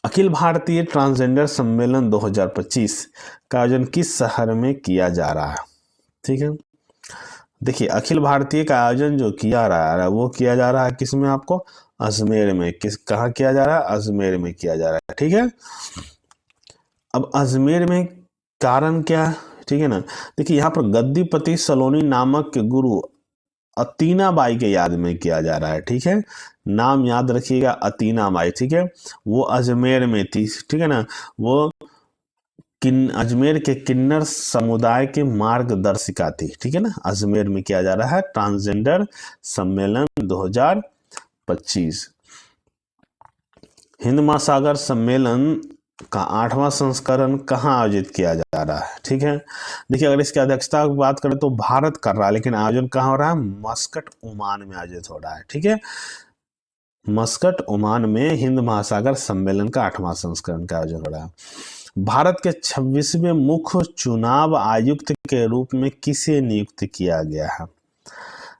अखिल भारतीय ट्रांसजेंडर सम्मेलन 2025 का आयोजन किस शहर में किया जा रहा है? ठीक है, देखिए अखिल भारतीय का आयोजन जो किया रहा है वो किया जा रहा है किस में? आपको अजमेर में। कहाँ किया जा रहा है? अजमेर में किया जा रहा है। ठीक है, अब अजमेर में कारण क्या है? ठीक है ना, देखिए यहाँ पर गद्दीपति सलोनी नामक के गुरु अतीना बाई के याद में किया जा रहा है। ठीक है, नाम याद रखिएगा, अतीना बाई। ठीक है, वो अजमेर में थी। ठीक है ना, वो अजमेर के किन्नर समुदाय के मार्गदर्शिका थी। ठीक है ना, अजमेर में किया जा रहा है ट्रांसजेंडर सम्मेलन 2025। हिंद महासागर सम्मेलन का 8वां संस्करण कहाँ आयोजित किया जा रहा है? ठीक है, देखिए अगर इसकी अध्यक्षता की बात करें तो भारत कर रहा है, लेकिन आयोजन कहाँ हो रहा है? मस्कट, ओमान में आयोजित हो रहा है। ठीक है, मस्कट, ओमान में हिंद महासागर सम्मेलन का 8वां संस्करण का आयोजन हो रहा है। भारत के 26वें मुख्य चुनाव आयुक्त के रूप में किसे नियुक्त किया गया है?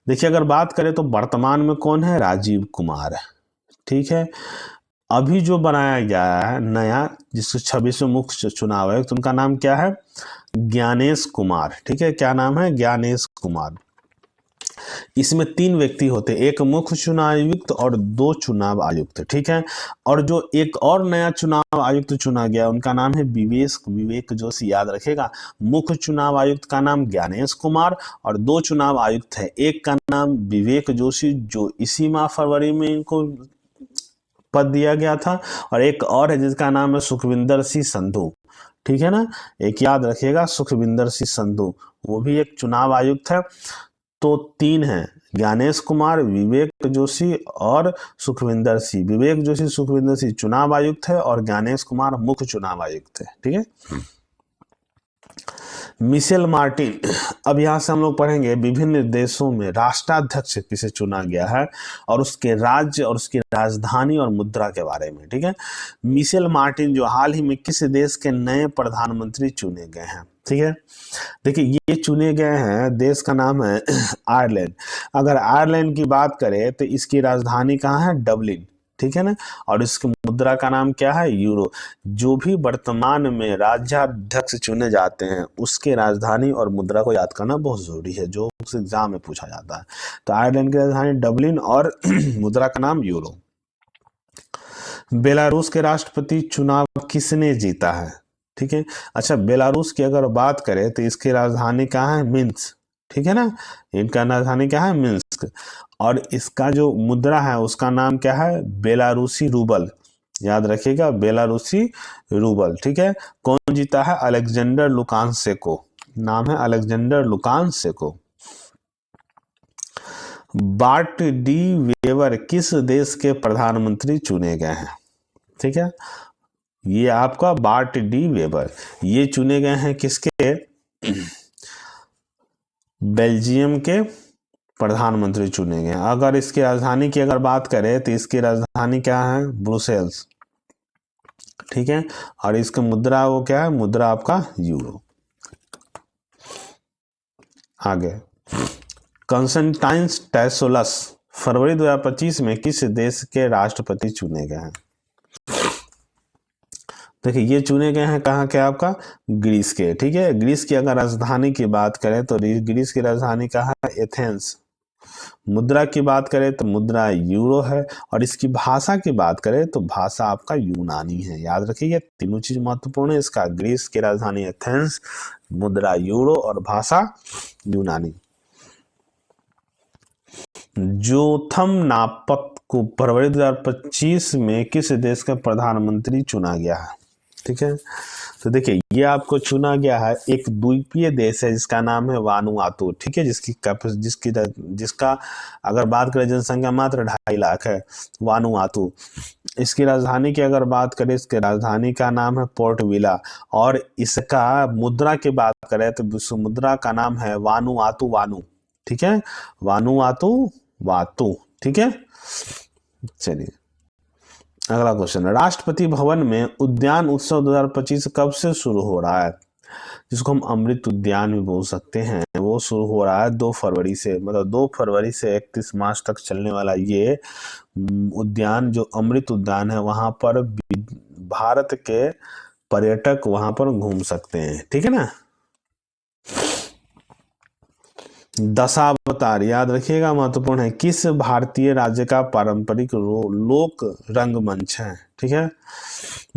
देखिए अगर बात करें तो वर्तमान में कौन है? राजीव कुमार है। ठीक है, अभी जो बनाया गया है नया, जिसको 26वें मुख्य चुनाव आयुक्त, उनका नाम क्या है? ज्ञानेश कुमार। ठीक है, क्या नाम है? ज्ञानेश कुमार। इसमें 3 व्यक्ति होते, एक मुख्य चुनाव आयुक्त और 2 चुनाव आयुक्त। ठीक है, और जो एक और नया चुनाव आयुक्त चुना गया उनका नाम है विवेक जोशी। याद रखेगा, मुख्य चुनाव आयुक्त का नाम ज्ञानेश कुमार और 2 चुनाव आयुक्त है, एक का नाम विवेक जोशी जो इसी माह फरवरी में इनको पद दिया गया था। और एक और है जिसका नाम है सुखविंदर सिंह संधू, ठीक है ना, एक याद रखिएगा सुखविंदर सिंह संधू, वो भी एक चुनाव आयुक्त है। तो 3 हैं, ज्ञानेश कुमार, विवेक जोशी और सुखविंदर सिंह। विवेक जोशी सुखविंदर सिंह चुनाव आयुक्त है और ज्ञानेश कुमार मुख्य चुनाव आयुक्त है, ठीक है। मिशेल मार्टिन, अब यहाँ से हम लोग पढ़ेंगे विभिन्न देशों में राष्ट्राध्यक्ष किसे चुना गया है और उसके राज्य और उसकी राजधानी और मुद्रा के बारे में, ठीक है। मिशेल मार्टिन जो हाल ही में किस देश के नए प्रधानमंत्री चुने गए हैं, ठीक है। देखिए ये चुने गए हैं, देश का नाम है आयरलैंड। अगर आयरलैंड की बात करें तो इसकी राजधानी कहाँ है, डबलिन, ठीक है ना, और इसकी मुद्रा का नाम क्या है, यूरो। जो भी वर्तमान में राज्याध्यक्ष चुने जाते हैं उसके राजधानी और मुद्रा को याद करना बहुत जरूरी है, जो उस एग्जाम में पूछा जाता है। तो आयरलैंड की राजधानी डबलिन और मुद्रा का नाम यूरो। बेलारूस के राष्ट्रपति चुनाव किसने जीता है, ठीक है। अच्छा, बेलारूस की अगर बात करें तो इसकी राजधानी कहाँ है, मिन्स्क, ठीक है ना, इनका राजधानी क्या है, मिन्स्क। और इसका जो मुद्रा है उसका नाम क्या है, बेलारूसी रूबल, याद रखिएगा बेलारूसी रूबल, ठीक है। कौन जीता है, अलेक्जेंडर लुकाशेंको, नाम है Alexander Lukashenko. BART D weber किस देश के प्रधानमंत्री चुने गए हैं, ठीक है। ये आपका बार्ट डी वेबर, ये चुने गए हैं किसके, बेल्जियम के प्रधानमंत्री चुने गए। अगर इसकी राजधानी की अगर बात करें तो इसकी राजधानी क्या है, ब्रुसेल्स, ठीक है। और इसका मुद्रा वो क्या है, मुद्रा आपका यूरो। आगे, कंस्टेंटाइन टैसोलस फरवरी 2025 में किस देश के राष्ट्रपति चुने गए हैं। देखिए ये चुने गए हैं कहाँ के, आपका ग्रीस के, ठीक है। ग्रीस की अगर राजधानी की बात करें तो ग्रीस की राजधानी कहाँ है, एथेंस। मुद्रा की बात करें तो मुद्रा यूरो है। और इसकी भाषा की बात करें तो भाषा आपका यूनानी है, याद रखिए तीनों चीज महत्वपूर्ण है इसका, ग्रीस की राजधानी एथेंस, मुद्रा यूरो और भाषा यूनानी। जोथम नापत को फरवरी 2025 में किस देश का प्रधानमंत्री चुना गया है, ठीक है। तो देखिए ये आपको चुना गया है, एक द्वीपीय देश है जिसका नाम है वानुआतू, ठीक है, जिसका अगर बात करें जनसंख्या मात्र 2.5 लाख है, वानुआतू। इसकी राजधानी की अगर बात करें, इसकी राजधानी का नाम है पोर्ट विला। और इसका मुद्रा की बात करें तो विश्व मुद्रा का नाम है वानुआतू वानू, ठीक है, वानुआतू वातू, ठीक है। चलिए अगला क्वेश्चन, राष्ट्रपति भवन में उद्यान उत्सव 2025 कब से शुरू हो रहा है, जिसको हम अमृत उद्यान भी बोल सकते हैं। वो शुरू हो रहा है 2 फरवरी से, मतलब 2 फरवरी से 31 मार्च तक चलने वाला ये उद्यान जो अमृत उद्यान है, वहां पर भारत के पर्यटक वहां पर घूम सकते हैं, ठीक है ना। दशावतार याद रखिएगा महत्वपूर्ण है, किस भारतीय राज्य का पारंपरिक लोक रंगमंच है, ठीक है।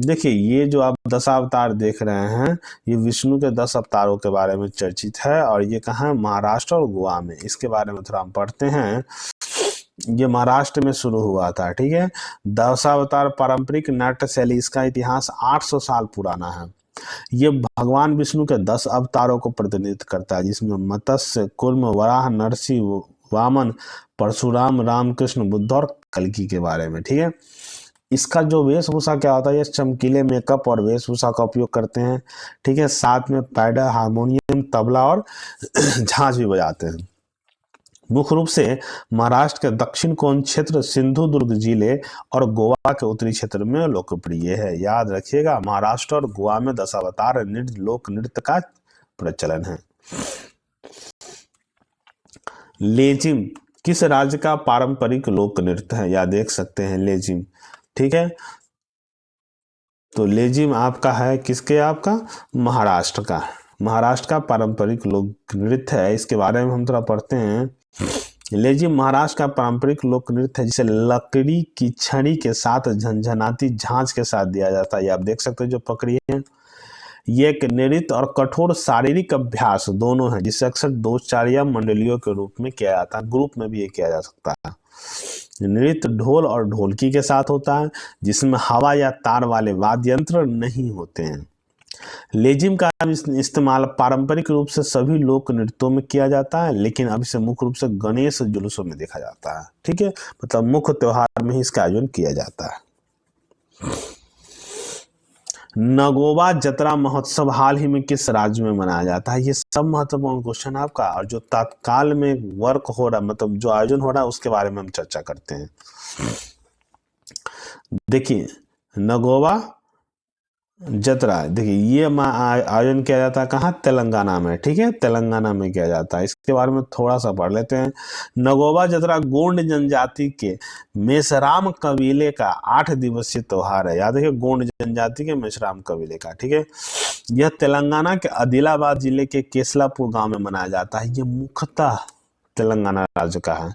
देखिए ये जो आप दशावतार देख रहे हैं ये विष्णु के 10 अवतारों के बारे में चर्चित है और ये कहाँ है, महाराष्ट्र और गोवा में। इसके बारे में थोड़ा हम पढ़ते हैं, ये महाराष्ट्र में शुरू हुआ था, ठीक है। दशावतार पारंपरिक नाट्य शैली, इसका इतिहास 800 साल पुराना है। ये भगवान विष्णु के 10 अवतारों को प्रतिनिधित्व करता है, जिसमें मत्स्य, कूर्म, वराह, नरसिंह, वामन, परशुराम, रामकृष्ण, बुद्ध और कल्कि के बारे में, ठीक है। इसका जो वेशभूषा क्या होता है, ये चमकीले मेकअप और वेशभूषा का उपयोग करते हैं, ठीक है। साथ में पैड, हारमोनियम, तबला और झांझ भी बजाते हैं। मुख्य रूप से महाराष्ट्र के दक्षिण कोण क्षेत्र, सिंधु दुर्ग जिले और गोवा के उत्तरी क्षेत्र में लोकप्रिय है। याद रखिएगा महाराष्ट्र और गोवा में दशावतार नृत्य लोक नृत्य का प्रचलन है। लेजिम किस राज्य का पारंपरिक लोक नृत्य है, या देख सकते हैं लेजिम, ठीक है। तो लेजिम आपका है किसके, आपका महाराष्ट्र का, महाराष्ट्र का पारंपरिक लोक नृत्य है। इसके बारे में हम थोड़ा पढ़ते हैं। लेजिम महाराष्ट्र का पारंपरिक लोक नृत्य है जिसे लकड़ी की छड़ी के साथ झनझनाती झांझ के साथ दिया जाता है। ये आप देख सकते हैं जो पकड़ी है, ये एक नृत्य और कठोर शारीरिक अभ्यास दोनों है, जिसे अक्सर 2-4 या मंडलियों के रूप में किया जाता है, ग्रुप में भी ये किया जा सकता है। नृत्य ढोल और ढोलकी के साथ होता है, जिसमें हवा या तार वाले वाद्य यंत्र नहीं होते हैं। लेजिम का इस्तेमाल पारंपरिक रूप से सभी लोक नृत्यों में किया जाता है, लेकिन अब इसे मुख्य रूप से गणेश जुलूसों में देखा जाता है। ठीक है, मतलब मुख्य त्योहार में ही इसका आयोजन किया जाता है। नगोबा जतरा महोत्सव हाल ही में किस राज्य में मनाया जाता है? ये सब महत्वपूर्ण क्वेश्चन आपका, और जो तत्काल में वर्क हो रहा, मतलब जो आयोजन हो रहा है उसके बारे में हम चर्चा करते हैं। देखिए, नगोबा जतरा, देखिए ये आयोजन किया जाता है कहाँ? तेलंगाना में। ठीक है, तेलंगाना में किया जाता है। इसके बारे में थोड़ा सा पढ़ लेते हैं। नगोबा जतरा गोंड जनजाति के मेषराम कबीले का 8 दिवसीय त्योहार है। याद रखिए, गोंड जनजाति के मेषराम कबीले का। ठीक है, यह तेलंगाना के आदिलाबाद जिले के केसलापुर गांव में मनाया जाता है। यह मुख्यतः तेलंगाना राज्य का है।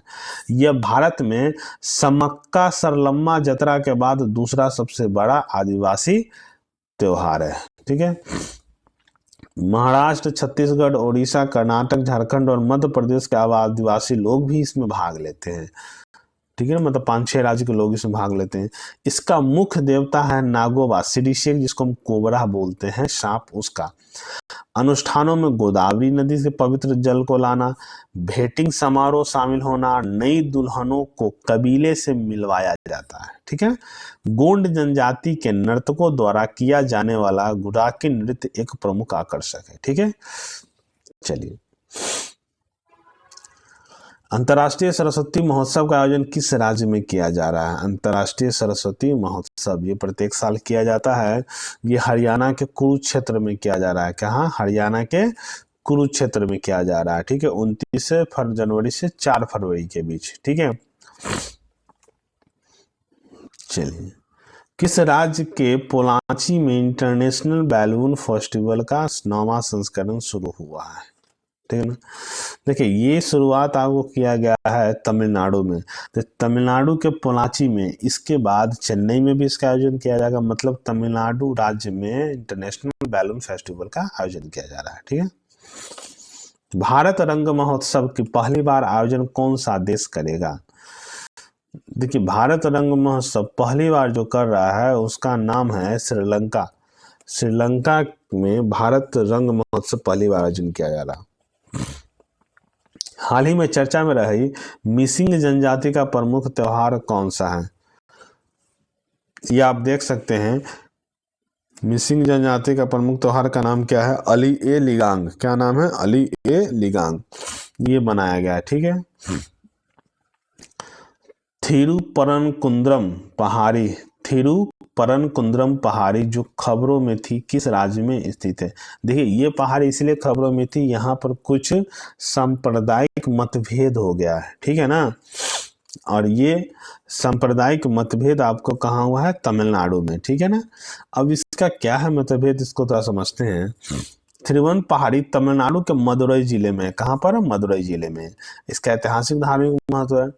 यह भारत में समक्का सरलम्मा जतरा के बाद दूसरा सबसे बड़ा आदिवासी त्योहार है। ठीक है, महाराष्ट्र, छत्तीसगढ़, उड़ीसा, कर्नाटक, झारखंड और मध्य प्रदेश के आदिवासी लोग भी इसमें भाग लेते हैं। ठीक है, मतलब 5-6 राज्य के लोग इसमें भाग लेते हैं। इसका मुख्य देवता है नागोबा सिडिशेक, जिसको हम कोबरा बोलते हैं, सांप। उसका अनुष्ठानों में गोदावरी नदी से पवित्र जल को लाना, भेंटिंग समारोह शामिल होना, नई दुल्हनों को कबीले से मिलवाया जाता है। ठीक है, गोंड जनजाति के नर्तकों द्वारा किया जाने वाला गुडाकी नृत्य एक प्रमुख आकर्षक है। ठीक है, चलिए, अंतर्राष्ट्रीय सरस्वती महोत्सव का आयोजन किस राज्य में किया जा रहा है? अंतर्राष्ट्रीय सरस्वती महोत्सव ये प्रत्येक साल किया जाता है। ये हरियाणा के कुरुक्षेत्र में किया जा रहा है। कहाँ? हरियाणा के कुरुक्षेत्र में किया जा रहा है। ठीक है, 29 जनवरी से 4 फरवरी के बीच। ठीक है, चलिए, किस राज्य के पोलाची में इंटरनेशनल बैलून फेस्टिवल का 9वां संस्करण शुरू हुआ है? ठीक है ना, देखिए ये शुरुआत आपको किया गया है तमिलनाडु में। तो तमिलनाडु के पोलाची में, इसके बाद चेन्नई में भी इसका आयोजन किया जाएगा। मतलब तमिलनाडु राज्य में इंटरनेशनल बैलून फेस्टिवल का आयोजन किया जा रहा है। ठीक है, भारत रंग महोत्सव की पहली बार आयोजन कौन सा देश करेगा? देखिए, भारत रंग महोत्सव पहली बार जो कर रहा है उसका नाम है श्रीलंका। श्रीलंका में भारत रंग महोत्सव पहली बार आयोजन किया जा रहा। हाल ही में चर्चा में रही मिसिंग जनजाति का प्रमुख त्योहार कौन सा है? ये आप देख सकते हैं, मिसिंग जनजाति का प्रमुख त्योहार का नाम क्या है? अली ए लिगांग। क्या नाम है? अली ए लिगांग। ये बनाया गया है। ठीक है, थिरुपरनकुंद्रम पहाड़ी, थिरुपरनकुंद्रम पहाड़ी जो खबरों में थी, किस राज्य में स्थित है? देखिए, ये पहाड़ी इसलिए खबरों में थी, यहाँ पर कुछ सांप्रदायिक मतभेद हो गया है। ठीक है ना, और ये सांप्रदायिक मतभेद आपको कहाँ हुआ है? तमिलनाडु में। ठीक है ना, अब इसका क्या है मतभेद, इसको थोड़ा समझते हैं। थिरुवन पहाड़ी तमिलनाडु के मदुरई जिले में। कहाँ पर? मदुरई जिले में। इसका ऐतिहासिक धार्मिक महत्व है।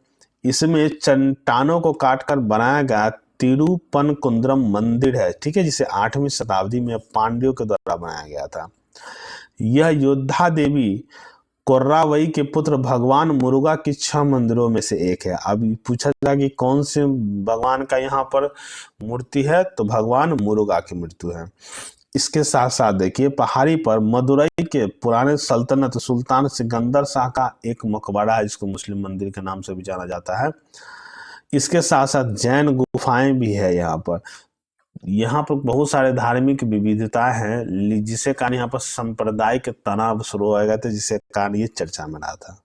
इसमें चट्टानों को काटकर बनाया गया तिरुपनकुंद्रम मंदिर है। ठीक है, जिसे 8वीं शताब्दी में पांड्यों के द्वारा बनाया गया था। यह योद्धा देवी कोर्रावई के पुत्र भगवान मुरुगा की 6 मंदिरों में से एक है। अब पूछा जाएगा कि कौन से भगवान का यहाँ पर मूर्ति है, तो भगवान मुरुगा की मूर्ति है। इसके साथ साथ देखिए, पहाड़ी पर मदुरई के पुराने सल्तनत सुल्तान सिकंदर शाह का एक मकबरा है, जिसको मुस्लिम मंदिर के नाम से भी जाना जाता है। इसके साथ साथ जैन गुफाएं भी है यहाँ पर। यहाँ पर बहुत सारे धार्मिक विविधताएं हैं, जिसे कारण यहाँ पर सांप्रदायिक तनाव शुरू हो गया था, जिससे कारण ये चर्चा में रहा था।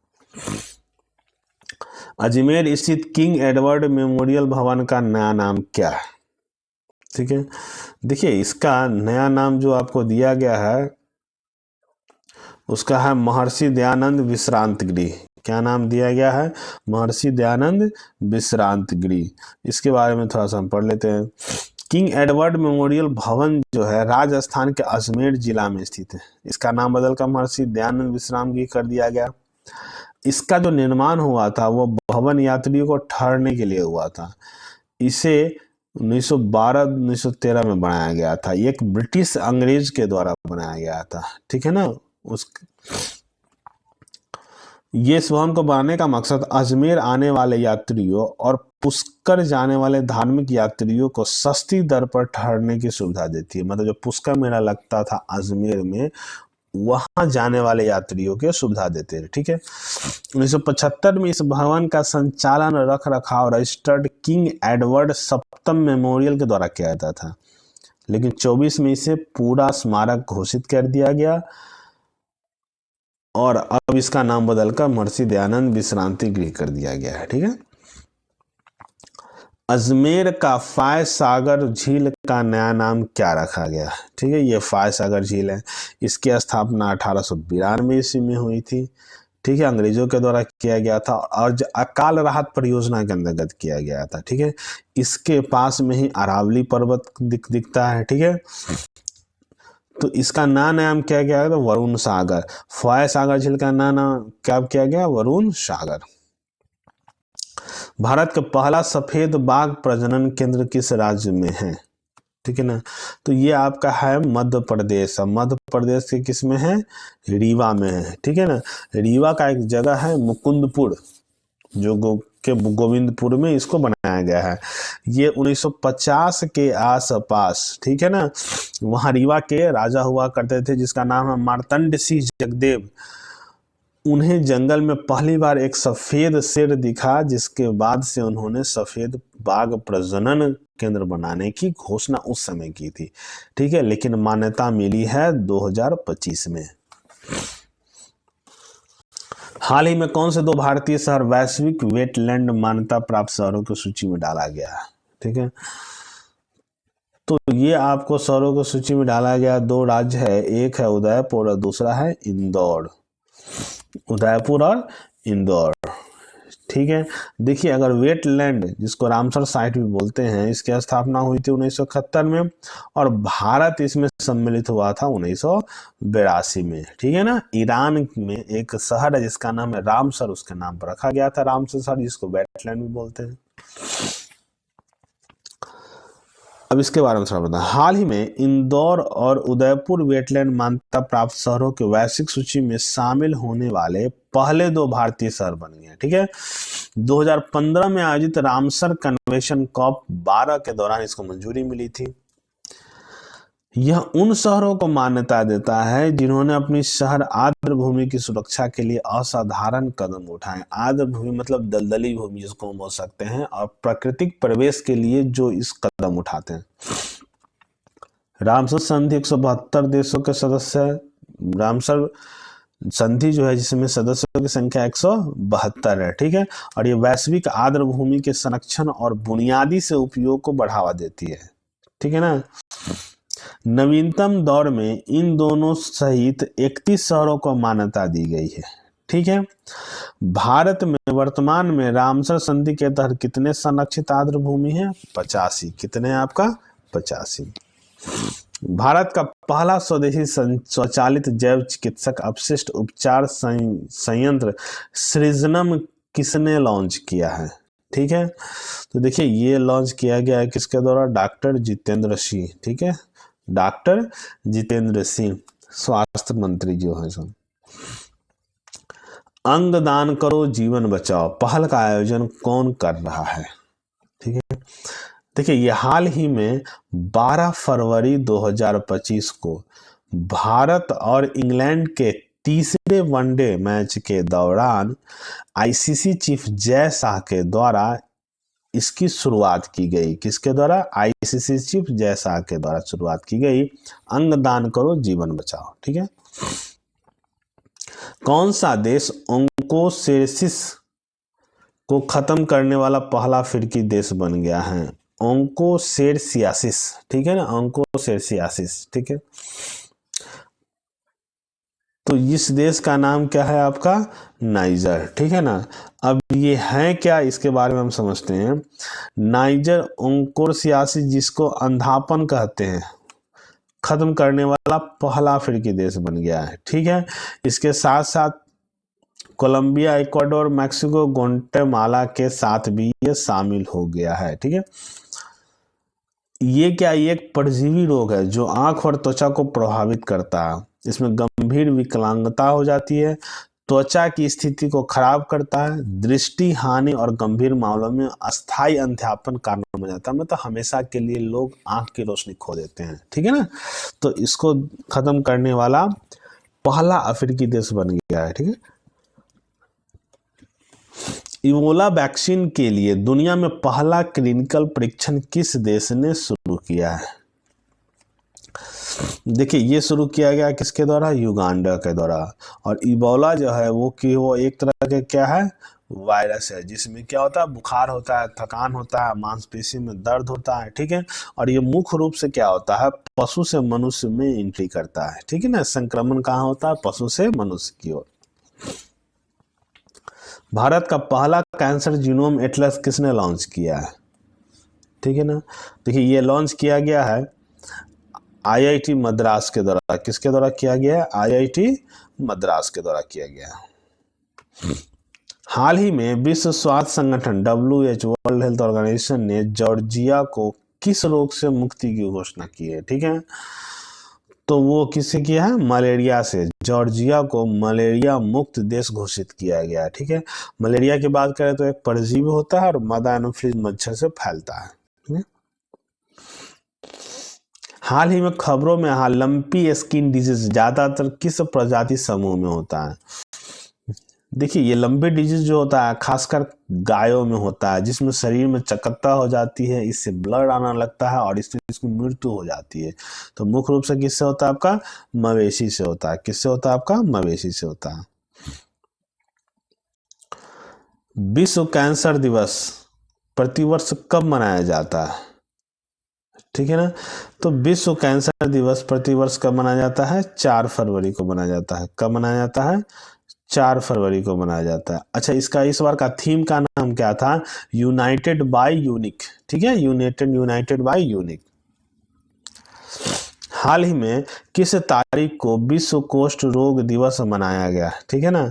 अजमेर स्थित किंग एडवर्ड मेमोरियल भवन का नया नाम क्या है? ठीक है, देखिए इसका नया नाम जो आपको दिया गया है उसका है महर्षि दयानंद विश्रांत गृह। क्या नाम दिया गया है? महर्षि दयानंद विश्रांत गृह। इसके बारे में थोड़ा सा हम पढ़ लेते हैं। किंग एडवर्ड मेमोरियल भवन जो है राजस्थान के अजमेर जिला में स्थित है। इसका नाम बदलकर महर्षि दयानंद विश्राम गृह कर दिया गया। इसका जो निर्माण हुआ था वो भवन यात्रियों को ठहरने के लिए हुआ था। इसे 1912-1913 में बनाया गया था। एक ब्रिटिश अंग्रेज के द्वारा बनाया गया था। ठीक है ना, ये इस भवन को बनाने का मकसद अजमेर आने वाले यात्रियों और पुष्कर जाने वाले धार्मिक यात्रियों को सस्ती दर पर ठहरने की सुविधा देती है। मतलब जो पुष्कर मेला लगता था अजमेर में, वहां जाने वाले यात्रियों के सुविधा देते हैं। ठीक है। 1975 में इस भवन का संचालन रख रखाव रजिस्टर्ड किंग एडवर्ड सप्तम मेमोरियल के द्वारा किया जाता था, लेकिन 24 में इसे पूरा स्मारक घोषित कर दिया गया और अब इसका नाम बदलकर महर्षि दयानंद विश्रांति गृह कर दिया गया है। ठीक है। अजमेर का फाय सागर झील का नया नाम क्या रखा गया? ठीक है, ये फाय सागर झील है। इसकी स्थापना 1892 ईस्वी में हुई थी। ठीक है, अंग्रेजों के द्वारा किया गया था और अकाल राहत परियोजना के अंतर्गत किया गया था। ठीक है, इसके पास में ही अरावली पर्वत दिखता है। ठीक है, तो इसका नाम क्या किया गया? वरुण सागर। फाय सागर झील का नाम क्या किया गया? वरुण सागर। भारत का पहला सफेद बाघ प्रजनन केंद्र किस राज्य में है? ठीक है ना, तो ये आपका है मध्य प्रदेश। मध्य प्रदेश के किस में है? रीवा में है। ठीक है ना, रीवा का एक जगह है मुकुंदपुर, जो गोविंदपुर में इसको बनाया गया है। ये 1950 के आसपास, ठीक है ना, वहाँ रीवा के राजा हुआ करते थे जिसका नाम है मार्तंड सिंह जगदेव। उन्हें जंगल में पहली बार एक सफेद शेर दिखा, जिसके बाद से उन्होंने सफेद बाघ प्रजनन केंद्र बनाने की घोषणा उस समय की थी। ठीक है, लेकिन मान्यता मिली है 2025 में। हाल ही में कौन से 2 भारतीय शहर वैश्विक वेटलैंड मान्यता प्राप्त शहरों की सूची में डाला गया है? ठीक है, तो ये आपको शहरों की सूची में डाला गया 2 राज्य है, एक है उदयपुर और दूसरा है इंदौर। उदयपुर और इंदौर। ठीक है, देखिए अगर वेटलैंड, जिसको रामसर साइट भी बोलते हैं, इसकी स्थापना हुई थी 1971 में और भारत इसमें सम्मिलित हुआ था 1982 में। ठीक है ना, ईरान में एक शहर है जिसका नाम है रामसर, उसके नाम पर रखा गया था रामसर शहर, जिसको वेटलैंड भी बोलते हैं। अब इसके बारे में थोड़ा बताएं। हाल ही में इंदौर और उदयपुर वेटलैंड मान्यता प्राप्त शहरों की वैश्विक सूची में शामिल होने वाले पहले 2 भारतीय शहर बन गए। ठीक है, 2015 में आयोजित रामसर कन्वेंशन COP 12 के दौरान इसको मंजूरी मिली थी। यह उन शहरों को मान्यता देता है जिन्होंने अपनी शहर आर्द्र भूमि की सुरक्षा के लिए असाधारण कदम उठाए। आर्द्र भूमि मतलब दलदली भूमि जिसको हम बोल सकते हैं, और प्राकृतिक प्रवेश के लिए जो इस कदम उठाते हैं। रामसर संधि 172 देशों के सदस्य है। रामसर संधि जो है जिसमें सदस्यों की संख्या 172 है। ठीक है, और ये वैश्विक आर्द्र भूमि के संरक्षण और बुनियादी से उपयोग को बढ़ावा देती है। ठीक है ना, नवीनतम दौर में इन दोनों सहित 31 शहरों को मान्यता दी गई है। ठीक है, भारत में वर्तमान में रामसर संधि के तहत कितने संरक्षित आर्द्र भूमि है? 85। कितने आपका? 85। भारत का पहला स्वदेशी स्वचालित जैव चिकित्सक अपशिष्ट उपचार संयंत्र सृजनम किसने लॉन्च किया है? ठीक है, तो देखिए ये लॉन्च किया गया है किसके द्वारा? डॉक्टर जितेंद्र सिंह। ठीक है, डॉक्टर जितेंद्र सिंह, स्वास्थ्य मंत्री जो है। सब अंग दान करो जीवन बचाओ पहल का आयोजन कौन कर रहा है? ठीक है, देखिए ये हाल ही में 12 फरवरी 2025 को भारत और इंग्लैंड के तीसरे वनडे मैच के दौरान आईसीसी चीफ जय शाह के द्वारा इसकी शुरुआत की गई। किसके द्वारा? आईसीसी चीफ जय शाह के द्वारा शुरुआत की गई। अंग दान करो जीवन बचाओ। ठीक है, कौन सा देश ओंकोसेरसिस को खत्म करने वाला पहला अफ्रीकी देश बन गया है? ओंकोसेरसियासिस। ठीक है ना, ओंकोसेरसियासिस। ठीक है, तो इस देश का नाम क्या है आपका? नाइजर। ठीक है ना, अब ये है क्या, इसके बारे में हम समझते हैं। नाइजर ओंकोसेरसियासिस, जिसको अंधापन कहते हैं, खत्म करने वाला पहला अफ्रीकी देश बन गया है। ठीक है, इसके साथ साथ कोलंबिया, इक्वाडोर, मैक्सिको, ग्वाटेमाला के साथ भी ये शामिल हो गया है। ठीक है, ये क्या, ये एक परजीवी रोग है जो आंख और त्वचा को प्रभावित करता है। इसमें गंभीर विकलांगता हो जाती है, त्वचा की स्थिति को खराब करता है, दृष्टि हानि और गंभीर मामलों में अस्थायी अंधापन कारण बन जाता है, मतलब हमेशा के लिए लोग आंख की रोशनी खो देते हैं, ठीक है ना। तो इसको खत्म करने वाला पहला अफ्रीकी देश बन गया है, ठीक है। इबोला वैक्सीन के लिए दुनिया में पहला क्लिनिकल परीक्षण किस देश ने शुरू किया है? देखिए ये शुरू किया गया किसके द्वारा? युगांडा के द्वारा। और इबोला जो है वो एक तरह के क्या है, वायरस है, जिसमें क्या होता है, बुखार होता है, थकान होता है, मांसपेशी में दर्द होता है, ठीक है। और ये मुख्य रूप से क्या होता है, पशु से मनुष्य में एंट्री करता है, ठीक है ना। संक्रमण कहाँ होता है? पशु से मनुष्य की ओर। भारत का पहला कैंसर जीनोम एटलस किसने लॉन्च किया है? ठीक है ना। देखिए ये लॉन्च किया गया है आईआईटी मद्रास के द्वारा। किसके द्वारा किया गया है? आईआईटी मद्रास के द्वारा किया गया है। हाल ही में विश्व स्वास्थ्य संगठन WHO वर्ल्ड हेल्थ ऑर्गेनाइजेशन ने जॉर्जिया को किस रोग से मुक्ति की घोषणा की है? ठीक है, तो वो किससे किया है? मलेरिया से। जॉर्जिया को मलेरिया मुक्त देश घोषित किया गया है, ठीक है। मलेरिया की बात करें तो एक परजीवी होता है और मादा एनोफिलीज मच्छर से फैलता है, ठीक है। हाल ही में खबरों में लंपी स्किन डिजीज ज्यादातर किस प्रजाति समूह में होता है? देखिए ये लंबी डिजीज जो होता है खासकर गायों में होता है, जिसमें शरीर में चकत्ता हो जाती है, इससे ब्लड आना लगता है और इससे इसकी मृत्यु हो जाती है। तो मुख्य रूप से किससे होता है? आपका मवेशी से होता है। किससे होता है? आपका मवेशी से होता है। विश्व कैंसर दिवस प्रतिवर्ष कब मनाया जाता है? ठीक है ना। तो विश्व कैंसर दिवस प्रतिवर्ष कब मनाया जाता है? 4 फरवरी को मनाया जाता है। कब मनाया जाता है? 4 फरवरी को मनाया जाता है। अच्छा, इसका इस बार का थीम का नाम क्या था? यूनाइटेड बाय यूनिक, ठीक है, यूनाइटेड बाय यूनिक। हाल ही में किस तारीख को विश्व कुष्ठ रोग दिवस मनाया गया? ठीक है ना।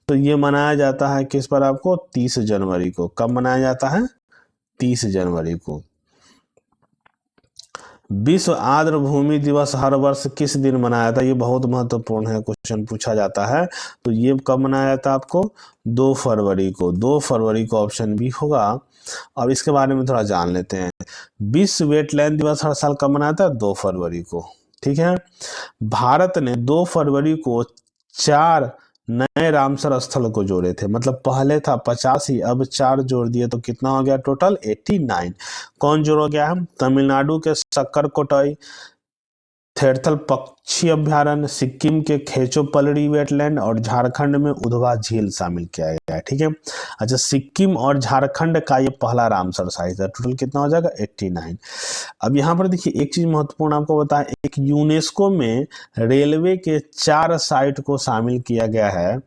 तो ये मनाया जाता है किस पर? आपको 30 जनवरी को। कब मनाया जाता है? 30 जनवरी को। विश्व आर्द्र भूमि दिवस हर वर्ष किस दिन मनाया जाता है? ये बहुत महत्वपूर्ण है, क्वेश्चन पूछा जाता है। तो ये कब मनाया जाता है? आपको 2 फरवरी को। 2 फरवरी को ऑप्शन बी होगा। अब इसके बारे में थोड़ा जान लेते हैं। विश्व वेटलैंड दिवस हर साल कब मनाया जाता है? 2 फरवरी को, ठीक है। भारत ने 2 फरवरी को 4 नए रामसर स्थल को जोड़े थे, मतलब पहले था 85, अब 4 जोड़ दिए तो कितना हो गया टोटल? 89। कौन जोड़ गया है? तमिलनाडु के सक्करकोटई थेरथल पक्षी अभ्यारण्य, सिक्किम के खेचोपलरी वेटलैंड और झारखंड में उधवा झील शामिल किया गया है, ठीक है। अच्छा, सिक्किम और झारखंड का ये पहला रामसर साइट है। टोटल कितना हो जाएगा? 89। अब यहाँ पर देखिए एक चीज महत्वपूर्ण आपको बताएं, एक यूनेस्को में रेलवे के 4 साइट को शामिल किया गया है,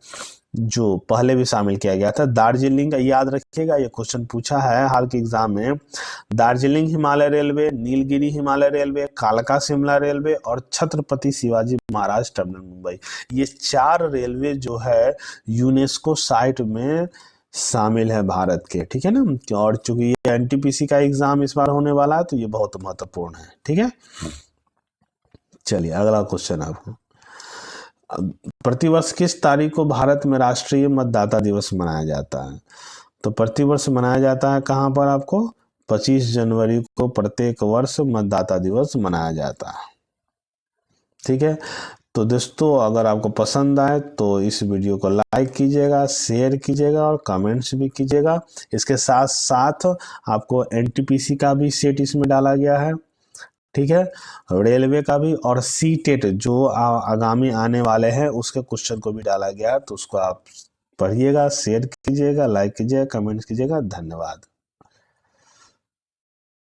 जो पहले भी शामिल किया गया था। दार्जिलिंग, याद रखिएगा ये क्वेश्चन पूछा है हाल के एग्जाम में। दार्जिलिंग हिमालय रेलवे, नीलगिरी हिमालय रेलवे, कालका शिमला रेलवे और छत्रपति शिवाजी महाराज टर्मिनल मुंबई, ये 4 रेलवे जो है यूनेस्को साइट में शामिल है भारत के, ठीक है ना। और चूंकि ये एनटीपीसी का एग्जाम इस बार होने वाला है तो ये बहुत महत्वपूर्ण है, ठीक है। चलिए अगला क्वेश्चन आपको, प्रतिवर्ष किस तारीख को भारत में राष्ट्रीय मतदाता दिवस मनाया जाता है? तो प्रतिवर्ष मनाया जाता है कहाँ पर? आपको 25 जनवरी को प्रत्येक वर्ष मतदाता दिवस मनाया जाता है, ठीक है। तो दोस्तों अगर आपको पसंद आए तो इस वीडियो को लाइक कीजिएगा, शेयर कीजिएगा और कमेंट्स भी कीजिएगा। इसके साथ साथ आपको एनटीपीसी का भी सेट इसमें डाला गया है, ठीक है, रेलवे का भी, और सीटेट जो आगामी आने वाले हैं उसके क्वेश्चन को भी डाला गया है। तो उसको आप पढ़िएगा, शेयर कीजिएगा, लाइक कीजिएगा, कमेंट कीजिएगा। धन्यवाद।